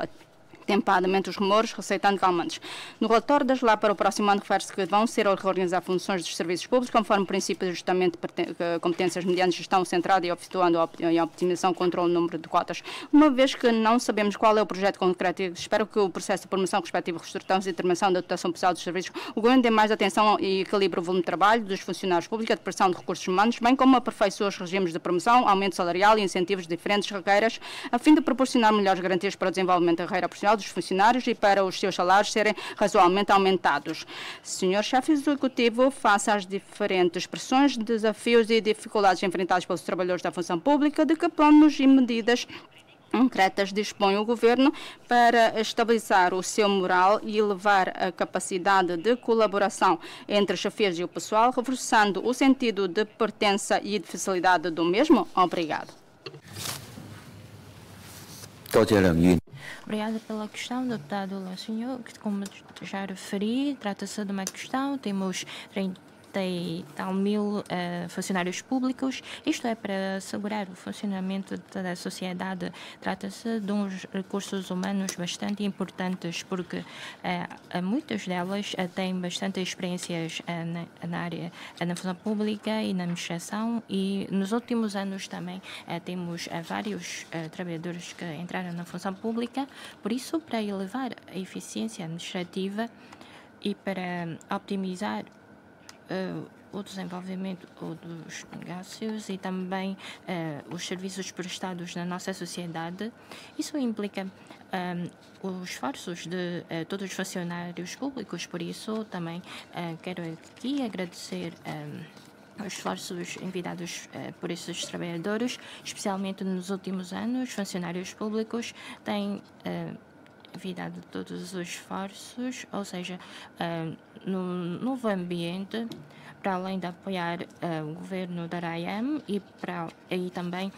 tempadamente os rumores, receitando calmantes. No relatório das LA para o próximo ano refere-se que vão ser a reorganizar funções dos serviços públicos conforme o princípio de ajustamento de competências mediante gestão centrada e efetuando a optimização, controle do número de cotas. Uma vez que não sabemos qual é o projeto concreto, espero que o processo de promoção respectiva, reestruturação e determinação da dotação pessoal dos serviços, o Governo dê mais atenção e equilibre o volume de trabalho dos funcionários públicos, a depressão de recursos humanos, bem como aperfeiçoe os regimes de promoção, aumento salarial e incentivos de diferentes carreiras, a fim de proporcionar melhores garantias para o desenvolvimento da carreira profissional dos funcionários e para os seus salários serem razoavelmente aumentados. Senhor Chefe Executivo, face às diferentes pressões, desafios e dificuldades enfrentados pelos trabalhadores da função pública, de que planos e medidas concretas dispõe o Governo para estabilizar o seu moral e elevar a capacidade de colaboração entre os chefes e o pessoal, reforçando o sentido de pertença e de facilidade do mesmo? Obrigado. Obrigada pela questão, deputado Lançonho. Como já referi, trata-se de uma questão, temos 30 e tal mil funcionários públicos. Isto é para assegurar o funcionamento da sociedade. Trata-se de uns recursos humanos bastante importantes, porque muitas delas têm bastante experiências na área da função pública e na administração, e nos últimos anos também temos vários trabalhadores que entraram na função pública. Por isso, para elevar a eficiência administrativa e para optimizar o desenvolvimento dos negócios e também os serviços prestados na nossa sociedade, isso implica os esforços de todos os funcionários públicos. Por isso, também quero aqui agradecer os esforços enviados por esses trabalhadores, especialmente nos últimos anos. Funcionários públicos têm enviado todos os esforços, ou seja, no novo ambiente, para além de apoiar o governo da ARAEM e também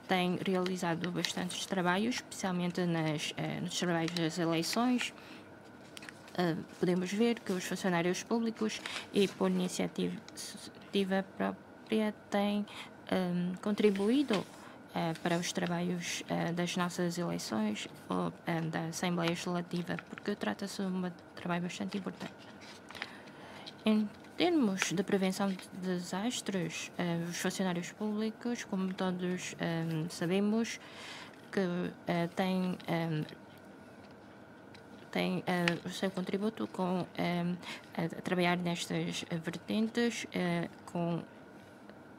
tem realizado bastantes trabalhos, especialmente nos trabalhos das eleições. Podemos ver que os funcionários públicos e por iniciativa própria têm contribuído para os trabalhos das nossas eleições ou da Assembleia Legislativa, porque trata-se de um trabalho bastante importante. Em termos de prevenção de desastres, os funcionários públicos, como todos sabemos, que têm o seu contributo com a trabalhar nestas vertentes,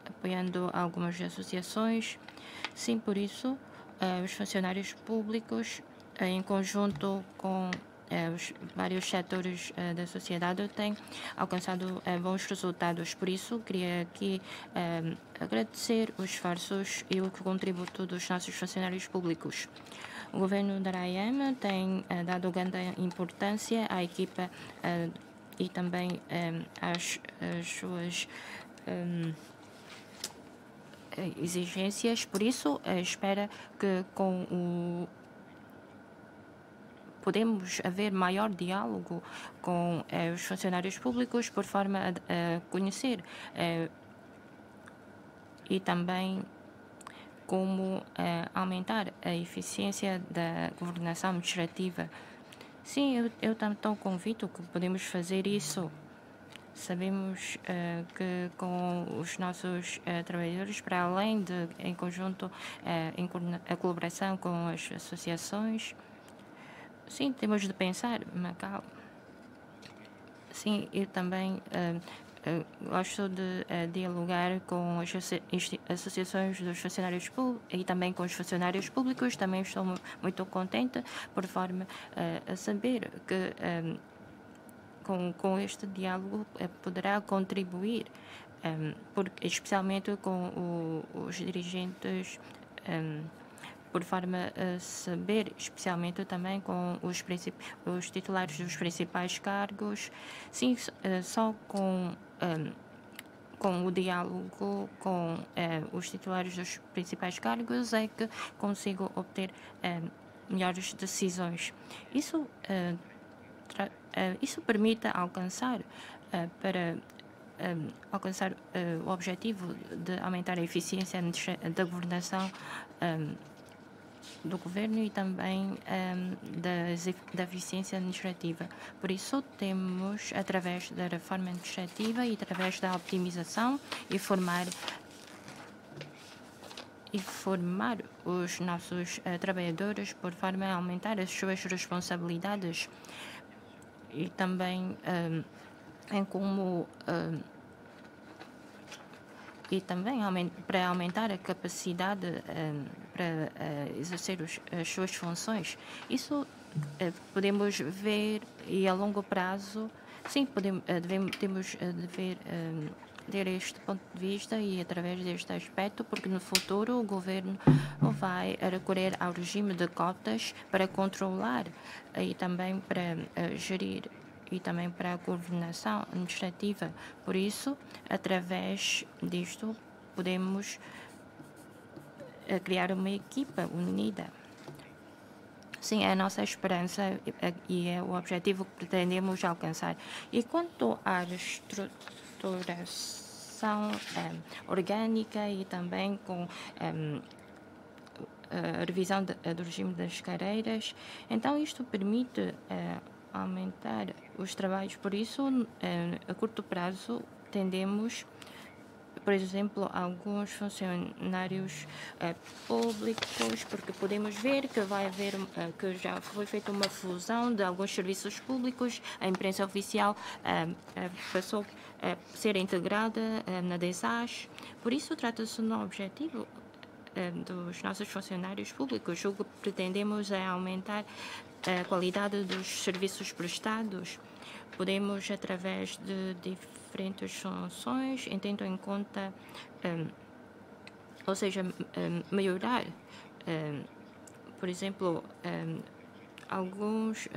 apoiando algumas associações. Sim, por isso, os funcionários públicos, em conjunto com os vários setores da sociedade, têm alcançado bons resultados. Por isso, queria aqui agradecer os esforços e o contributo dos nossos funcionários públicos. O governo da AIM tem dado grande importância à equipa e também às suas exigências. Por isso, espera que podemos haver maior diálogo com os funcionários públicos por forma a conhecer e também como aumentar a eficiência da governação administrativa. Sim, eu também estou convicto que podemos fazer isso. Sabemos que com os nossos trabalhadores, para além de, em conjunto, a colaboração com as associações, sim, temos de pensar, Macau. Sim, eu também gosto de dialogar com as associações dos funcionários públicos e também com os funcionários públicos. Também estou muito contente por forma a saber que com este diálogo poderá contribuir, especialmente com os dirigentes, por forma a saber, especialmente também com os titulares dos principais cargos. Sim, só com o diálogo com os titulares dos principais cargos é que consigo obter melhores decisões. Isso permite alcançar alcançar o objetivo de aumentar a eficiência da governação do governo e também da eficiência administrativa. Por isso, temos, através da reforma administrativa e através da optimização, formar os nossos trabalhadores por forma a aumentar as suas responsabilidades e também para aumentar a capacidade para exercer as suas funções. Isso podemos ver e a longo prazo, sim, temos de ver ter este ponto de vista e através deste aspecto, porque no futuro o governo vai recorrer ao regime de cotas para controlar e também para gerir e também para a governação administrativa. Por isso, através disto, podemos criar uma equipa unida. Sim, é a nossa esperança e é o objetivo que pretendemos alcançar. E quanto à estruturação orgânica e também com a revisão do regime das carreiras, então isto permite aumentar os trabalhos. Por isso, a curto prazo, tendemos, por exemplo, alguns funcionários públicos, porque podemos ver que vai haver, que já foi feita uma fusão de alguns serviços públicos, a imprensa oficial passou a ser integrada na DESAS. Por isso, trata-se de um objetivo dos nossos funcionários públicos. O que pretendemos é aumentar a qualidade dos serviços prestados. Podemos, através de diferentes soluções, tendo em conta, ou seja, melhorar, por exemplo, alguns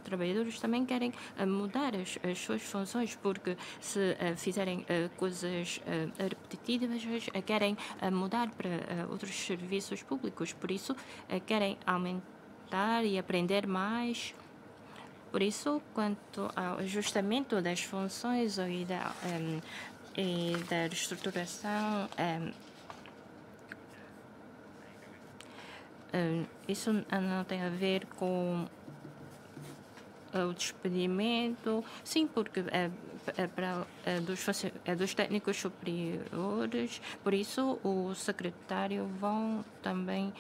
trabalhadores também querem mudar as suas funções, porque se fizerem coisas repetitivas, querem mudar para outros serviços públicos. Por isso, querem aumentar e aprender mais. Por isso, quanto ao ajustamento das funções e da reestruturação, isso não tem a ver com o despedimento, sim, porque dos técnicos superiores. Por isso, o secretário também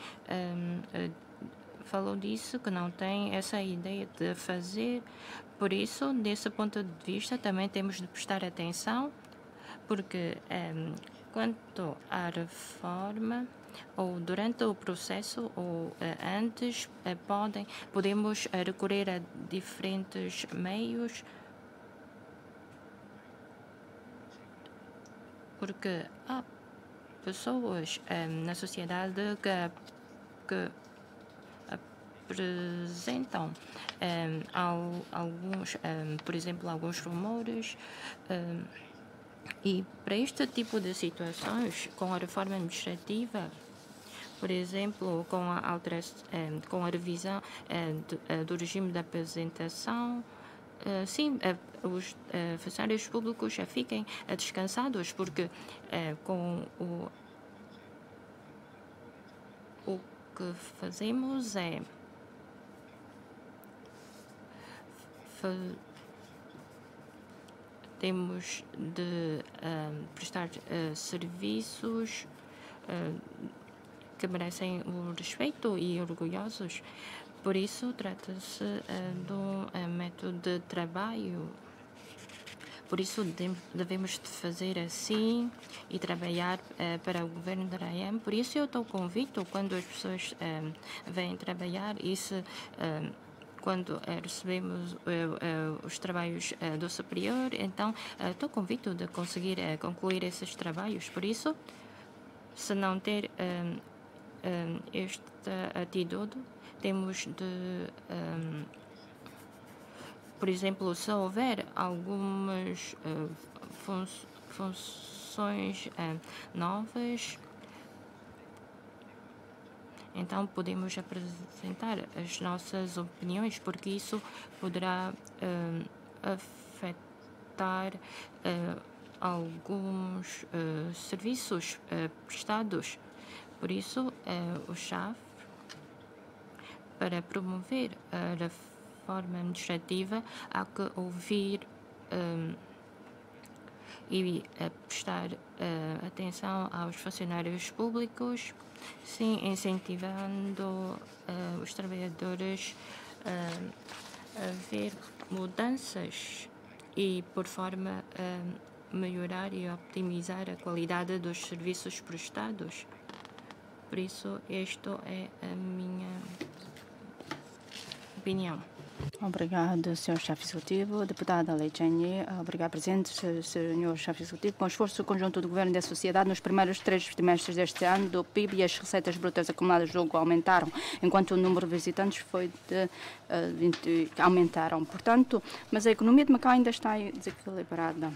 falou disso, que não tem essa ideia de fazer. Por isso, desse ponto de vista, também temos de prestar atenção, porque Quanto à reforma, ou durante o processo ou antes, podemos recorrer a diferentes meios, porque há pessoas na sociedade que apresentam alguns, por exemplo, alguns rumores. E para este tipo de situações, com a reforma administrativa, por exemplo, com a revisão do regime de apresentação, sim, os funcionários públicos já fiquem descansados, porque com o que fazemos é temos de prestar serviços que merecem o respeito e orgulhosos. Por isso, trata-se de um método de trabalho. Por isso, devemos de fazer assim e trabalhar para o governo da RAM. Por isso, eu estou convicto quando as pessoas vêm trabalhar e quando recebemos os trabalhos do superior, então estou convicto de conseguir concluir esses trabalhos. Por isso, se não ter esta atitude, temos de, por exemplo, se houver algumas funções novas, então podemos apresentar as nossas opiniões, porque isso poderá afetar alguns serviços prestados. Por isso, o chefe, para promover a reforma administrativa, há que ouvir e prestar atenção aos funcionários públicos, sim, incentivando os trabalhadores a ver mudanças e por forma a melhorar e optimizar a qualidade dos serviços prestados. Por isso, esta é a minha opinião. Obrigado, Sr. Chefe Executivo. Deputada Lei Cheng, obrigado, Presidente. Sr. Chefe Executivo, com o esforço conjunto do Governo e da sociedade, nos primeiros 3 trimestres deste ano, do PIB e as receitas brutas acumuladas do jogo aumentaram, enquanto o número de visitantes foi de 20, aumentaram. Portanto, mas a economia de Macau ainda está desequilibrada.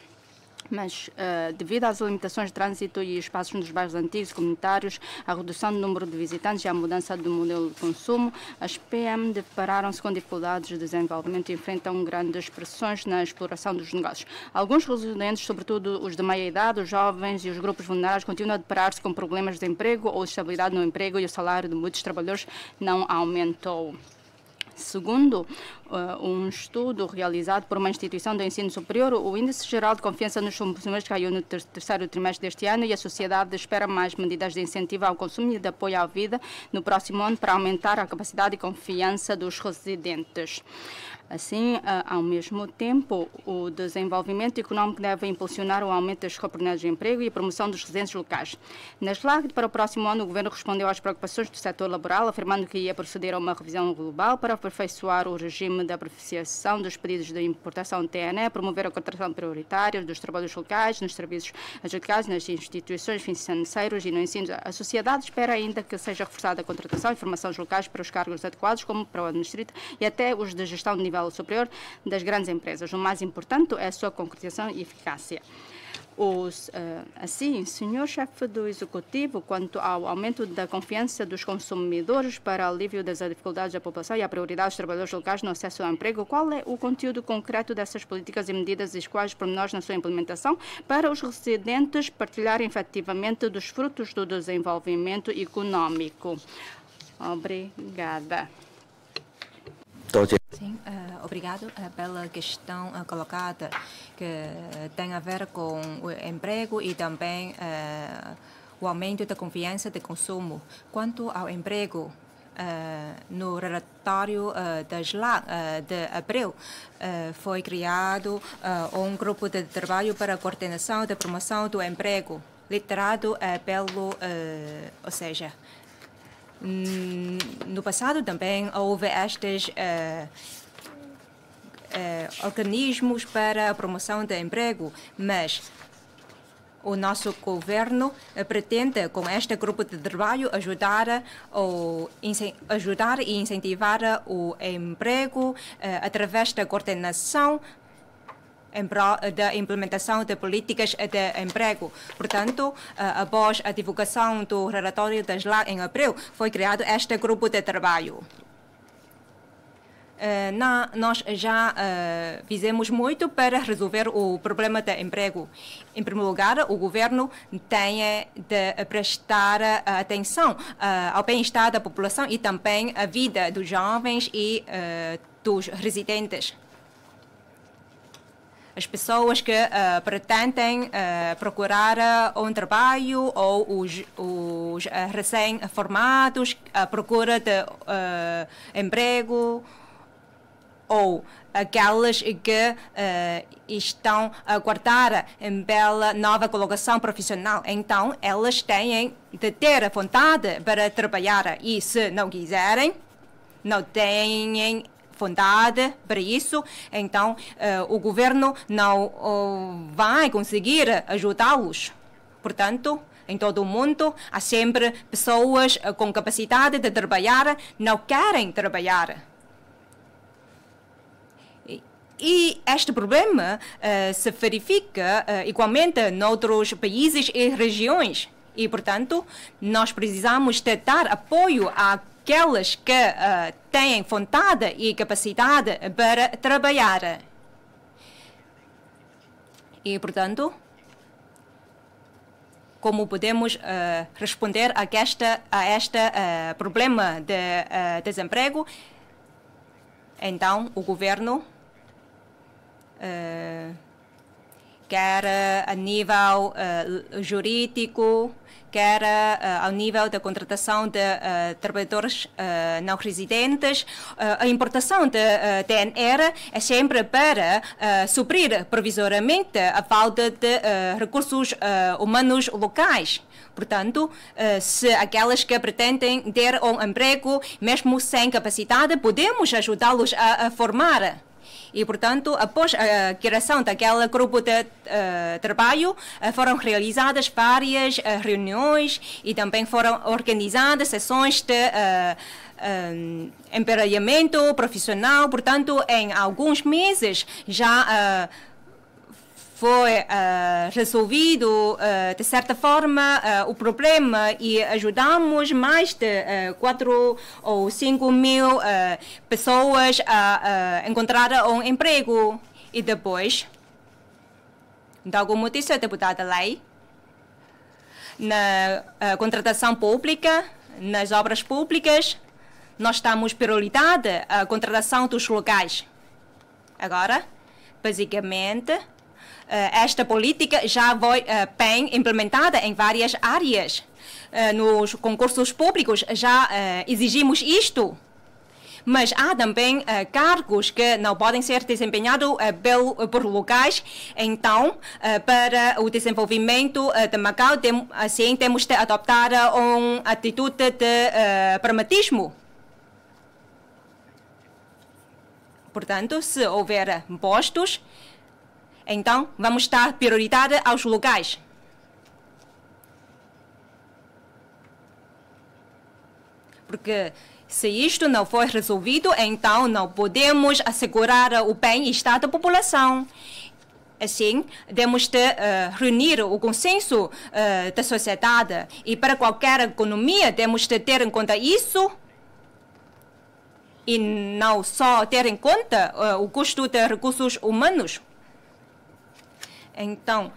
Mas, devido às limitações de trânsito e espaços nos bairros antigos comunitários, a redução do número de visitantes e a mudança do modelo de consumo, as PM depararam-se com dificuldades de desenvolvimento e enfrentam grandes pressões na exploração dos negócios. Alguns residentes, sobretudo os de meia-idade, os jovens e os grupos vulneráveis, continuam a deparar-se com problemas de emprego ou estabilidade no emprego e o salário de muitos trabalhadores não aumentou. Segundo um estudo realizado por uma instituição do ensino superior, o índice geral de confiança nos consumidores caiu no terceiro trimestre deste ano e a sociedade espera mais medidas de incentivo ao consumo e de apoio à vida no próximo ano para aumentar a capacidade e confiança dos residentes. Assim, ao mesmo tempo, o desenvolvimento econômico deve impulsionar o aumento das oportunidades de emprego e a promoção dos residentes locais. Na slide para o próximo ano, o Governo respondeu às preocupações do setor laboral, afirmando que ia proceder a uma revisão global para aperfeiçoar o regime de apreciação dos pedidos de importação de TNE, promover a contratação prioritária dos trabalhadores locais, nos serviços adjudicados, nas instituições financeiras e no ensino. A sociedade espera ainda que seja reforçada a contratação e formação dos locais para os cargos adequados, como para o administrativo e até os de gestão de nível superior das grandes empresas. O mais importante é a sua concretização e eficácia. Assim, Sr. Chefe do Executivo, quanto ao aumento da confiança dos consumidores para alívio das dificuldades da população e a prioridade dos trabalhadores locais no acesso ao emprego, qual é o conteúdo concreto dessas políticas e medidas e quais pormenores na sua implementação para os residentes partilharem efetivamente dos frutos do desenvolvimento econômico? Obrigada. Sim, obrigado pela questão colocada, que tem a ver com o emprego e também o aumento da confiança de consumo. Quanto ao emprego, no relatório da SLAC de abril, foi criado um grupo de trabalho para a coordenação da promoção do emprego. liderado pelo, ou seja, no passado também houve estes organismos para a promoção do emprego, mas o nosso governo pretende, com este grupo de trabalho, ajudar e incentivar o emprego através da coordenação em prol da implementação de políticas de emprego. Portanto, após a divulgação do relatório da SLAC em abril, foi criado este grupo de trabalho. Nós já fizemos muito para resolver o problema de emprego. Em primeiro lugar, o governo tem de prestar atenção ao bem-estar da população e também à vida dos jovens e dos residentes. As pessoas que pretendem procurar um trabalho ou os recém-formados à procura de emprego, ou aquelas que estão a aguardar pela nova colocação profissional. Então, elas têm de ter vontade para trabalhar e, se não quiserem, não têm vontade para isso, então o governo não vai conseguir ajudá-los. Portanto, em todo o mundo, há sempre pessoas com capacidade de trabalhar, não querem trabalhar. E este problema se verifica igualmente noutros países e regiões. E, portanto, nós precisamos de dar apoio àquelas que têm vontade e capacidade para trabalhar. E, portanto, como podemos responder a este problema de desemprego? Então, o governo quer a nível jurídico, quer ao nível da contratação de trabalhadores não residentes. A importação de DNR é sempre para suprir provisoriamente a falta de recursos humanos locais. Portanto, se aquelas que pretendem ter um emprego, mesmo sem capacidade, podemos ajudá-los a formar. E, portanto, após a criação daquele grupo de trabalho, foram realizadas várias reuniões e também foram organizadas sessões de emparelhamento profissional. Portanto, em alguns meses já foi resolvido, de certa forma, o problema e ajudamos mais de 4 ou 5 mil pessoas a encontrar um emprego. E depois, de alguma notícia, deputada Lei, na contratação pública, nas obras públicas, nós damos prioridade à contratação dos locais. Agora, basicamente, esta política já foi bem implementada em várias áreas. Nos concursos públicos já exigimos isto. Mas há também cargos que não podem ser desempenhados por locais. Então, para o desenvolvimento de Macau, assim, temos de adoptar uma atitude de pragmatismo. Portanto, se houver postos, então vamos dar prioridade aos locais. Porque se isto não for resolvido, então não podemos assegurar o bem-estar da população. Assim, temos de reunir o consenso da sociedade. E para qualquer economia, temos de ter em conta isso. E não só ter em conta o custo de recursos humanos. Então,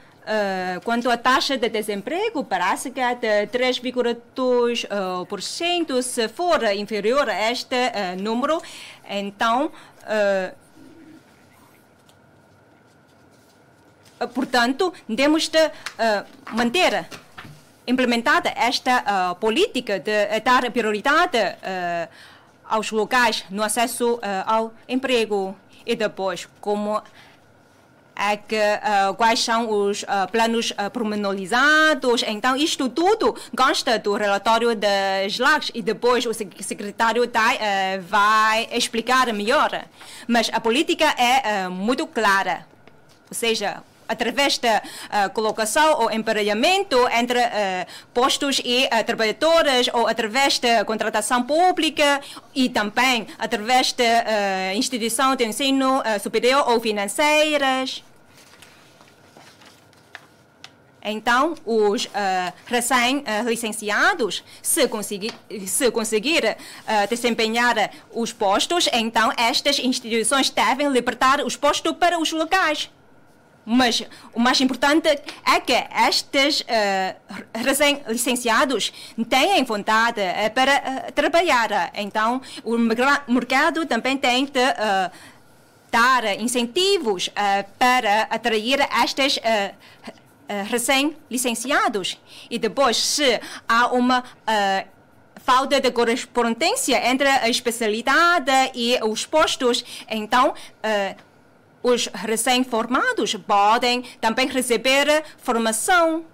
quanto à taxa de desemprego, parece que é de 3,2%. Se for inferior a este número, então, portanto, temos de manter implementada esta política de dar prioridade aos locais no acesso ao emprego. E depois, como é que quais são os planos pormenorizados. Então, isto tudo consta do relatório da SLACS e depois o secretário vai explicar melhor. Mas a política é muito clara, ou seja, através da colocação ou emparelhamento entre postos e trabalhadores, ou através da contratação pública e também através da instituição de ensino superior ou financeiras. Então, os recém-licenciados, se conseguir desempenhar os postos, então estas instituições devem libertar os postos para os locais. Mas o mais importante é que estes recém-licenciados têm vontade para trabalhar. Então, o mercado também tem de dar incentivos para atrair estes recém-licenciados. E depois, se há uma falta de correspondência entre a especialidade e os postos, então os recém-formados podem também receber formação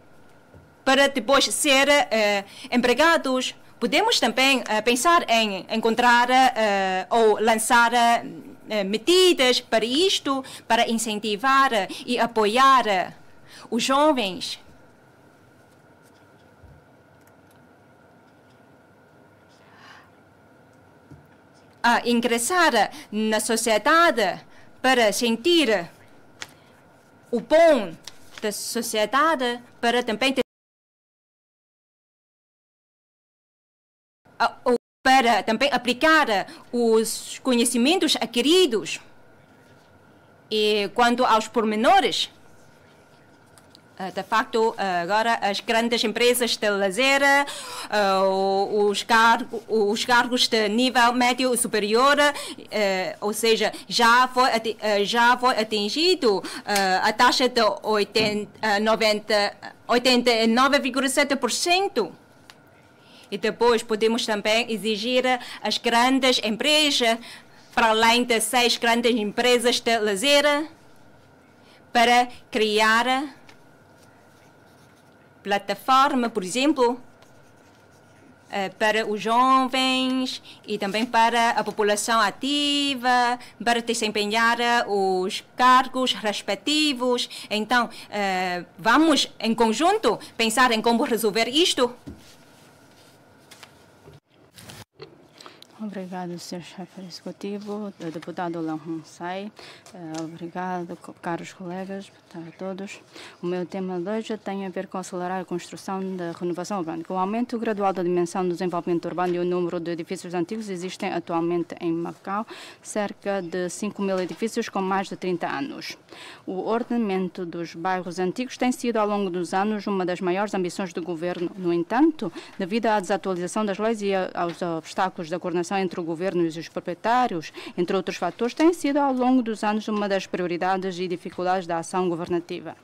para depois ser empregados. Podemos também pensar em encontrar ou lançar medidas para isto, para incentivar e apoiar os jovens. A ingressar na sociedade para sentir o bom da sociedade, para também para também aplicar os conhecimentos adquiridos. E quanto aos pormenores, de facto, agora as grandes empresas de lazer, os cargos de nível médio superior, ou seja, já foi atingido a taxa de 89,7%. E depois podemos também exigir as grandes empresas, para além de 6 grandes empresas de lazer, para criar plataforma, por exemplo, para os jovens e também para a população ativa, para desempenhar os cargos respectivos. Então, vamos em conjunto pensar em como resolver isto. Obrigado, Sr. Chefe Executivo, deputado Lan Hon Sai. Obrigado, caros colegas, a todos. O meu tema de hoje tem a ver com acelerar a construção da renovação urbana. Com o aumento gradual da dimensão do desenvolvimento urbano e o número de edifícios antigos, existem atualmente em Macau cerca de 5.000 edifícios com mais de 30 anos. O ordenamento dos bairros antigos tem sido, ao longo dos anos, uma das maiores ambições do governo. No entanto, devido à desatualização das leis e aos obstáculos da coordenação entre o governo e os proprietários, entre outros fatores, tem sido ao longo dos anos uma das prioridades e dificuldades da ação governativa.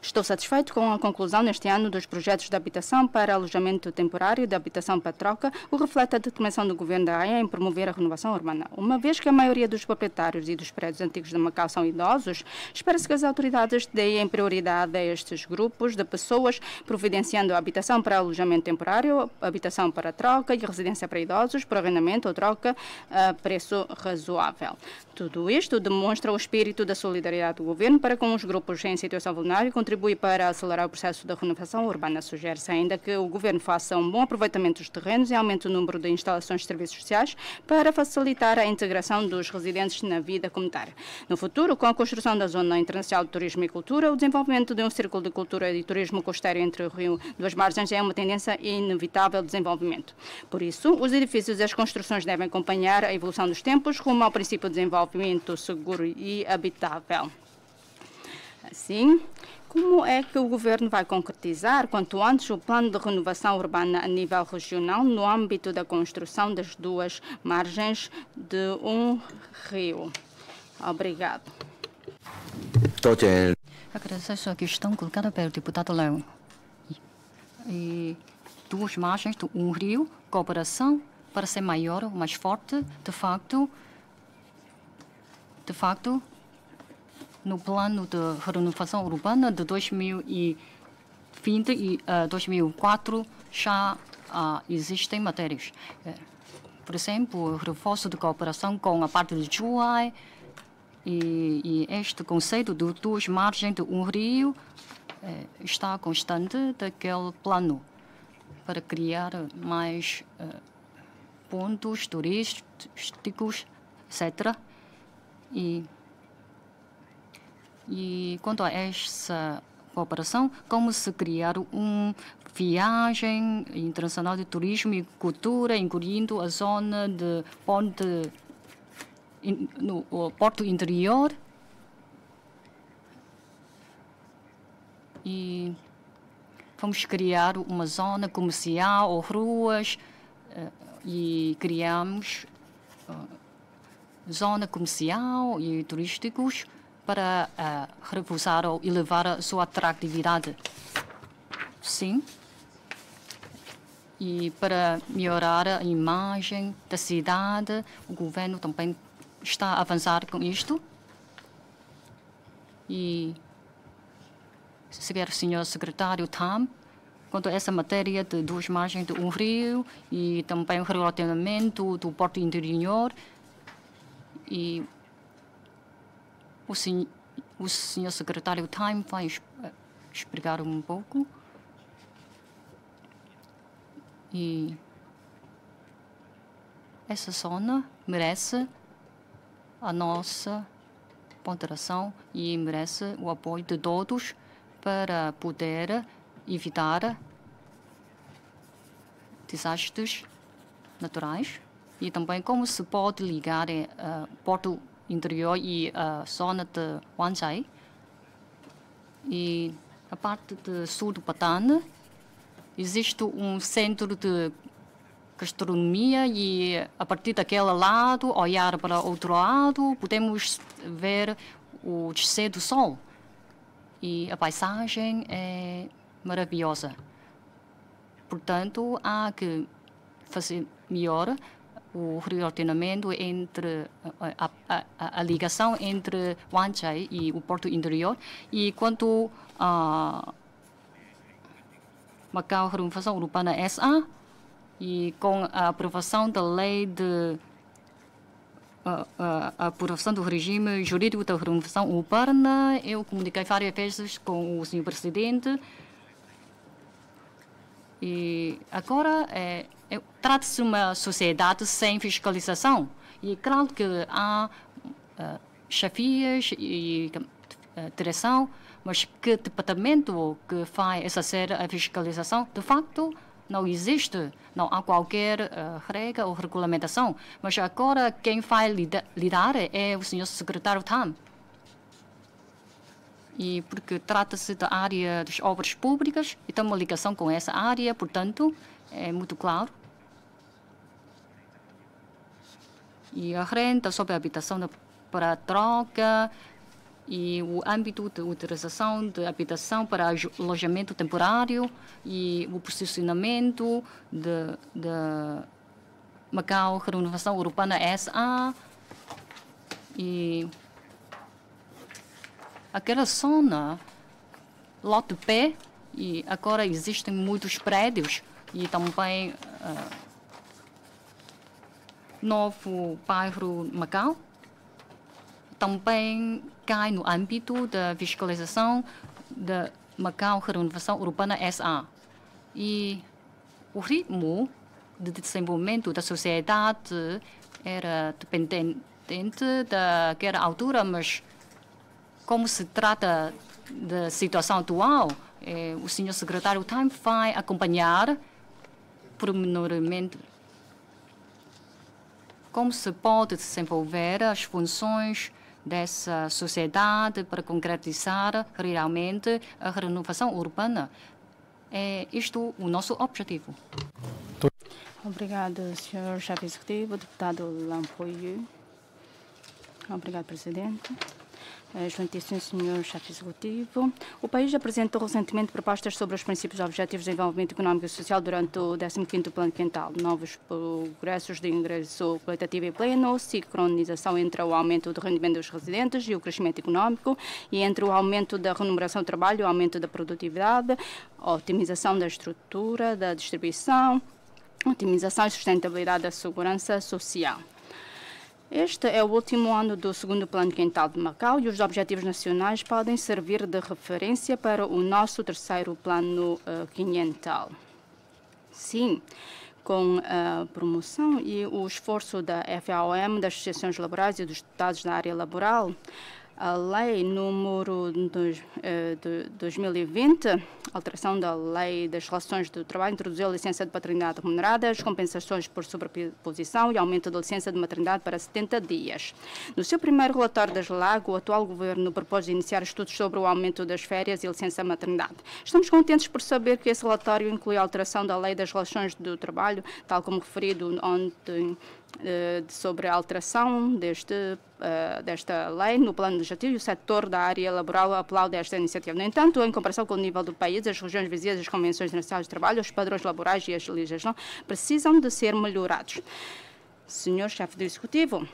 Estou satisfeito com a conclusão neste ano dos projetos de habitação para alojamento temporário e de habitação para troca, o que reflete a determinação do governo da AIA em promover a renovação urbana. Uma vez que a maioria dos proprietários e dos prédios antigos de Macau são idosos, espera-se que as autoridades deem prioridade a estes grupos de pessoas, providenciando a habitação para alojamento temporário, habitação para troca e residência para idosos, por arrendamento ou troca a preço razoável. Tudo isto demonstra o espírito da solidariedade do governo para com os grupos em situação vulnerável e contribui para acelerar o processo da renovação urbana. Sugere-se ainda que o governo faça um bom aproveitamento dos terrenos e aumente o número de instalações de serviços sociais para facilitar a integração dos residentes na vida comunitária. No futuro, com a construção da Zona Internacional de Turismo e Cultura, o desenvolvimento de um círculo de cultura e turismo costeiro entre o Rio e Duas Margens é uma tendência inevitável de desenvolvimento. Por isso, os edifícios e as construções devem acompanhar a evolução dos tempos rumo ao princípio de desenvolvimento seguro e habitável. Assim, como é que o governo vai concretizar quanto antes o plano de renovação urbana a nível regional no âmbito da construção das duas margens de um rio? Obrigado. Agradeço a questão colocada pelo deputado Leão. E duas margens de um rio, cooperação para ser maior, mais forte, de facto, no plano de renovação urbana de 2020 e 2004 já existem matérias. Por exemplo, reforço de cooperação com a parte de Juai e este conceito de duas margens de um rio está constante daquele plano para criar mais pontos turísticos, etc. E quanto a essa cooperação, como se criar uma viagem internacional de turismo e cultura, incluindo a zona de no Porto Interior. E vamos criar uma zona comercial ou ruas e criamos zona comercial e turísticos para reforçar ou elevar a sua atratividade. Sim. E para melhorar a imagem da cidade, o governo também está a avançar com isto. E, senhor secretário Tam, quanto a essa matéria de duas margens de um rio e também o relacionamento do Porto Interior, e o senhor secretário Tam vai explicar um pouco. E essa zona merece a nossa ponderação e merece o apoio de todos para poder evitar desastres naturais e também como se pode ligar Porto Interior e a zona de Wanzai e a parte do sul do Patane. Existe um centro de gastronomia e, a partir daquele lado, olhar para o outro lado, podemos ver o descer do sol. E a paisagem é maravilhosa. Portanto, há que fazer melhor o relacionamento entre a ligação entre Wanzai e o Porto Interior. E quanto a Macau Renovação Urbana SA, e com a aprovação da lei de a aprovação do regime jurídico da renovação urbana, eu comuniquei várias vezes com o senhor presidente. E agora trata-se de uma sociedade sem fiscalização. E claro que há chefias e direção, mas que departamento que vai exercer a fiscalização, de facto, não existe, não há qualquer regra ou regulamentação. Mas agora quem vai lidar é o senhor secretário Tam. E porque trata-se da área das obras públicas e tem uma ligação com essa área, portanto, é muito claro. E a renda sobre a habitação para a troca e o âmbito de utilização de habitação para alojamento temporário e o posicionamento de Macau Renovação Urbana SA e aquela zona, lote B, e agora existem muitos prédios e também novo bairro Macau. Também cai no âmbito da fiscalização da Macau Renovação Urbana SA. E o ritmo de desenvolvimento da sociedade era dependente daquela altura, mas como se trata da situação atual, o senhor secretário Tam vai acompanhar pormenormente como se pode desenvolver as funções dessa sociedade para concretizar realmente a renovação urbana. É isto o nosso objetivo. Obrigado, senhor chefe executivo, deputado Lampoiu. Obrigado, presidente. Excelentíssimo Senhor Chefe Executivo, o país apresentou recentemente propostas sobre os princípios e objetivos de desenvolvimento económico e social durante o 15º Plano Quintal, novos progressos de ingresso qualitativo e pleno, sincronização entre o aumento do rendimento dos residentes e o crescimento económico, e entre o aumento da remuneração do trabalho e o aumento da produtividade, otimização da estrutura, da distribuição, otimização e sustentabilidade da segurança social. Este é o último ano do segundo Plano Quintal de Macau e os objetivos nacionais podem servir de referência para o nosso terceiro Plano Quinhental. Sim, com a promoção e o esforço da FAOM, das associações laborais e dos deputados da área laboral, a Lei número 2020, alteração da Lei das Relações do Trabalho, introduziu a licença de paternidade remunerada, as compensações por sobreposição e aumento da licença de maternidade para 70 dias. No seu primeiro relatório das LAG, o atual governo propôs iniciar estudos sobre o aumento das férias e licença maternidade. Estamos contentes por saber que esse relatório inclui a alteração da Lei das Relações do Trabalho, tal como referido ontem, sobre a alteração desta lei no plano legislativo, e o setor da área laboral aplaude esta iniciativa. No entanto, em comparação com o nível do país, as regiões vizinhas, as convenções internacionais de trabalho, os padrões laborais e a legislação precisam de ser melhorados. Senhor Chefe do Executivo,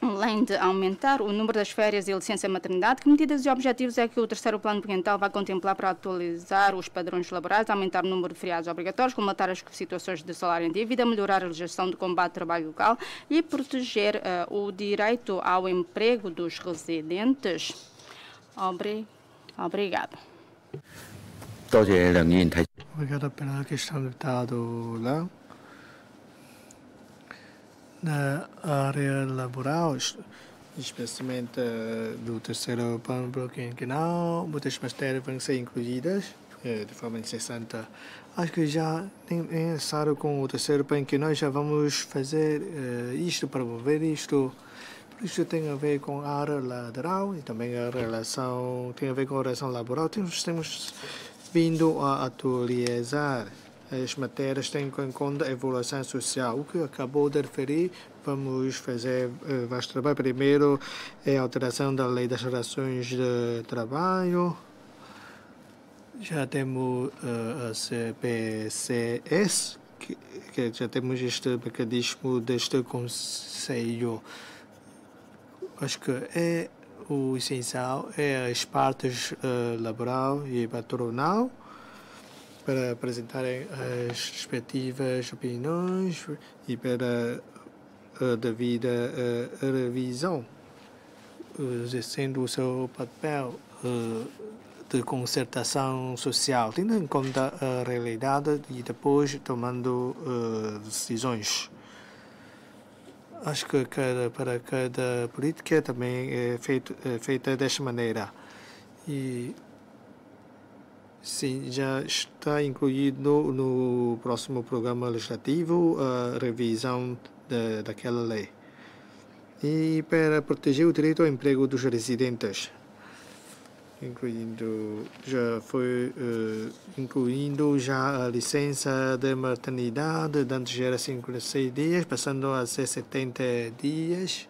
além de aumentar o número das férias e licença maternidade, que medidas e objetivos é que o terceiro Plano Quintal vai contemplar para atualizar os padrões laborais, aumentar o número de feriados obrigatórios, combater as situações de salário em dívida, melhorar a legislação de combate ao trabalho local e proteger o direito ao emprego dos residentes? Obrigado. Obrigado pela questão do deputado lá. Na área laboral, especialmente do terceiro plano quinquenal, muitas matérias vão ser incluídas de forma incessante. Acho que já é necessário com o terceiro plano que nós já vamos fazer isto, promover isto. Por isso tem a ver com a área laboral e também tem a ver com a relação laboral. Temos vindo a atualizar as matérias, têm em conta a evolução social. O que acabou de referir, vamos fazer vasto trabalho. Primeiro é a alteração da Lei das Relações de Trabalho. Já temos a CPCS, que já temos este mecanismo deste Conselho. Acho que é o essencial, é as partes laboral e patronal, para apresentarem as respectivas opiniões e para a devida revisão, exercendo o seu papel de concertação social, tendo em conta a realidade e depois tomando decisões. Acho que para cada política também é feita desta maneira. E sim, já está incluído no próximo programa legislativo a revisão daquela lei. E para proteger o direito ao emprego dos residentes, incluindo já a licença de maternidade, de antes era 56 dias, passando a ser 70 dias.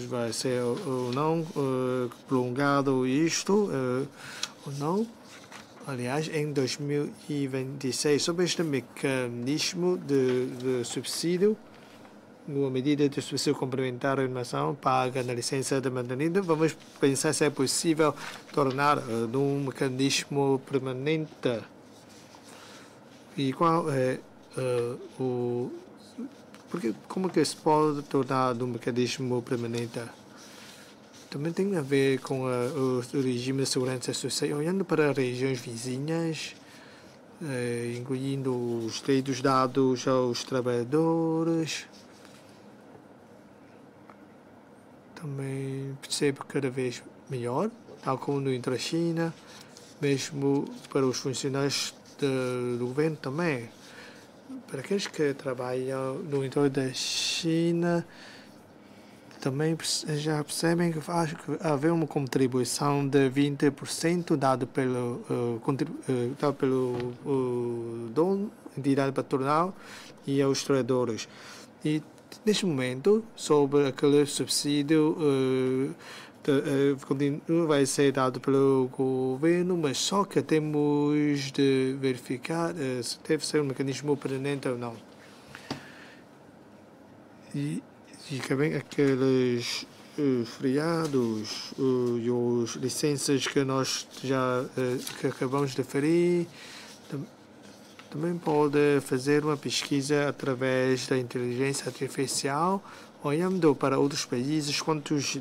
Vai ser ou não prolongado isto ou não. Aliás, em 2026, sobre este mecanismo de subsídio, uma medida de subsídio complementar à animação paga na licença de maternidade, vamos pensar se é possível tornar num mecanismo permanente. E qual é como que se pode tornar num mecanismo permanente? Também tem a ver com o regime de segurança social, olhando para regiões vizinhas, incluindo os direitos dados aos trabalhadores. Também percebo cada vez melhor, tal como no Intra-China, mesmo para os funcionários do governo também. Para aqueles que trabalham no entorno da China, também já percebem que haver uma contribuição de 20% dada pelo dono, entidade patronal e aos trabalhadores. E neste momento, sobre aquele subsídio, vai ser dado pelo governo, mas só que temos de verificar se deve ser um mecanismo permanente ou não. E também aqueles feriados e as licenças que nós já que acabamos de referir, também pode fazer uma pesquisa através da inteligência artificial, olhando para outros países quantos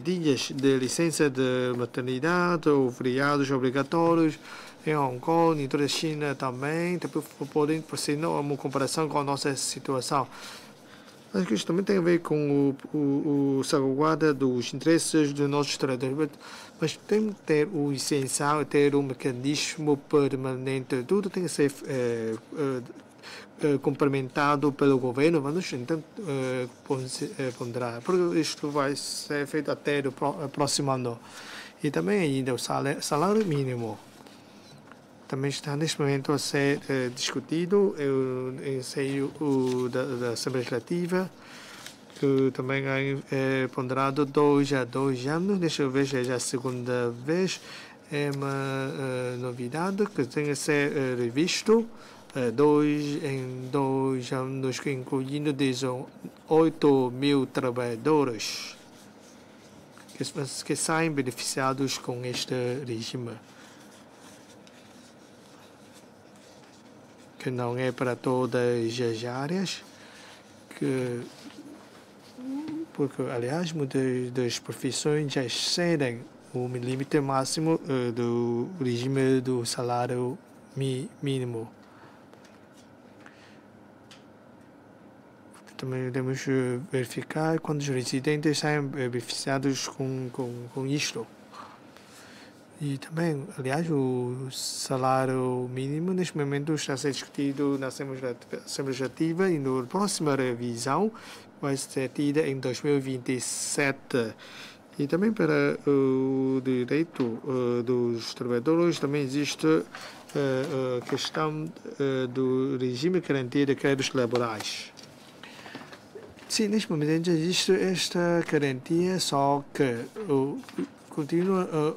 dias de licença de maternidade ou feriados obrigatórios em Hong Kong, em toda a China também, depois podem fazer uma comparação com a nossa situação. Acho que isso também tem a ver com o salvaguarda dos interesses dos nossos trabalhadores, mas tem que ter o essencial, ter um mecanismo permanente. Tudo tem que ser complementado pelo governo. Vamos então ponderar, porque isto vai ser feito até o próximo ano. E também ainda o salário mínimo. Também está neste momento a ser discutido em seio da Assembleia Legislativa, que também é ponderado 2 a 2 anos. Deixa eu ver, já é a segunda vez. É uma novidade que tem a ser revisto em 2 anos, incluindo 18 mil trabalhadores que saem beneficiados com este regime, que não é para todas as áreas, porque, aliás, muitas das profissões já excedem o limite máximo do regime do salário mínimo. Também temos que verificar quantos residentes saem beneficiados com isto. E também, aliás, o salário mínimo neste momento está a ser discutido na Assembleia Legislativa e na próxima revisão vai ser tida em 2027. E também para o direito dos trabalhadores também existe a questão do regime de garantia de créditos laborais. Sim, neste momento já existe esta garantia, só que continuo a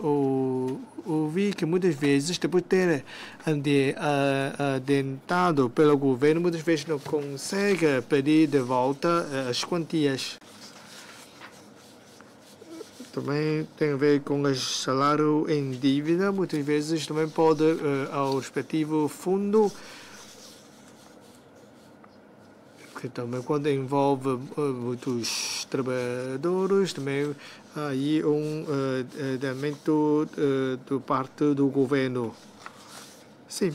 ouvir que muitas vezes, depois de ter adentado pelo governo, muitas vezes não consegue pedir de volta as quantias. Também tem a ver com o salário em dívida, muitas vezes também pode ao respectivo fundo, que também quando envolve muitos trabalhadores, também há aí aumento do parte do governo. Sim,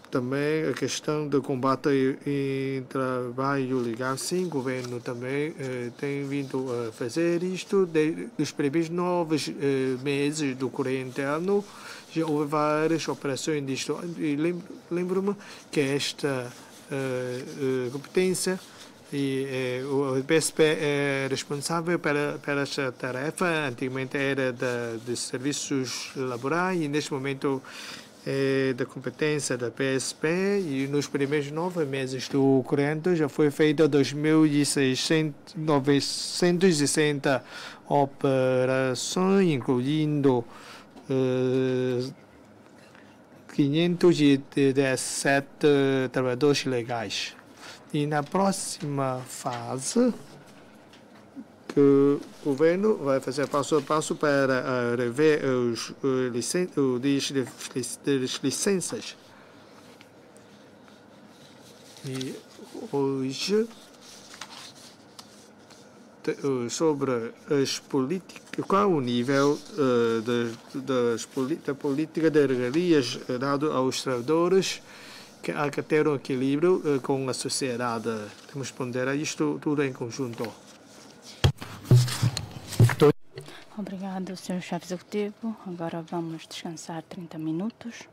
também a questão do combate em trabalho legal, sim, o governo também tem vindo a fazer isto nos primeiros 9 meses do corrente ano. Já houve várias operações disto. E lembro-me que esta competência e o PSP é responsável para esta tarefa. Antigamente era de serviços laborais e neste momento é da competência da PSP, e nos primeiros 9 meses do corrente já foi feita 2.960 operações, incluindo 517 trabalhadores legais. E na próxima fase, que o governo vai fazer passo a passo para rever as licenças. E hoje, sobre as políticas, qual o nível da política de regalias dado aos trabalhadores, que há que ter um equilíbrio com a sociedade. Temos que ponderar isto tudo em conjunto. Obrigado, Sr. Chefe Executivo. Agora vamos descansar 30 minutos.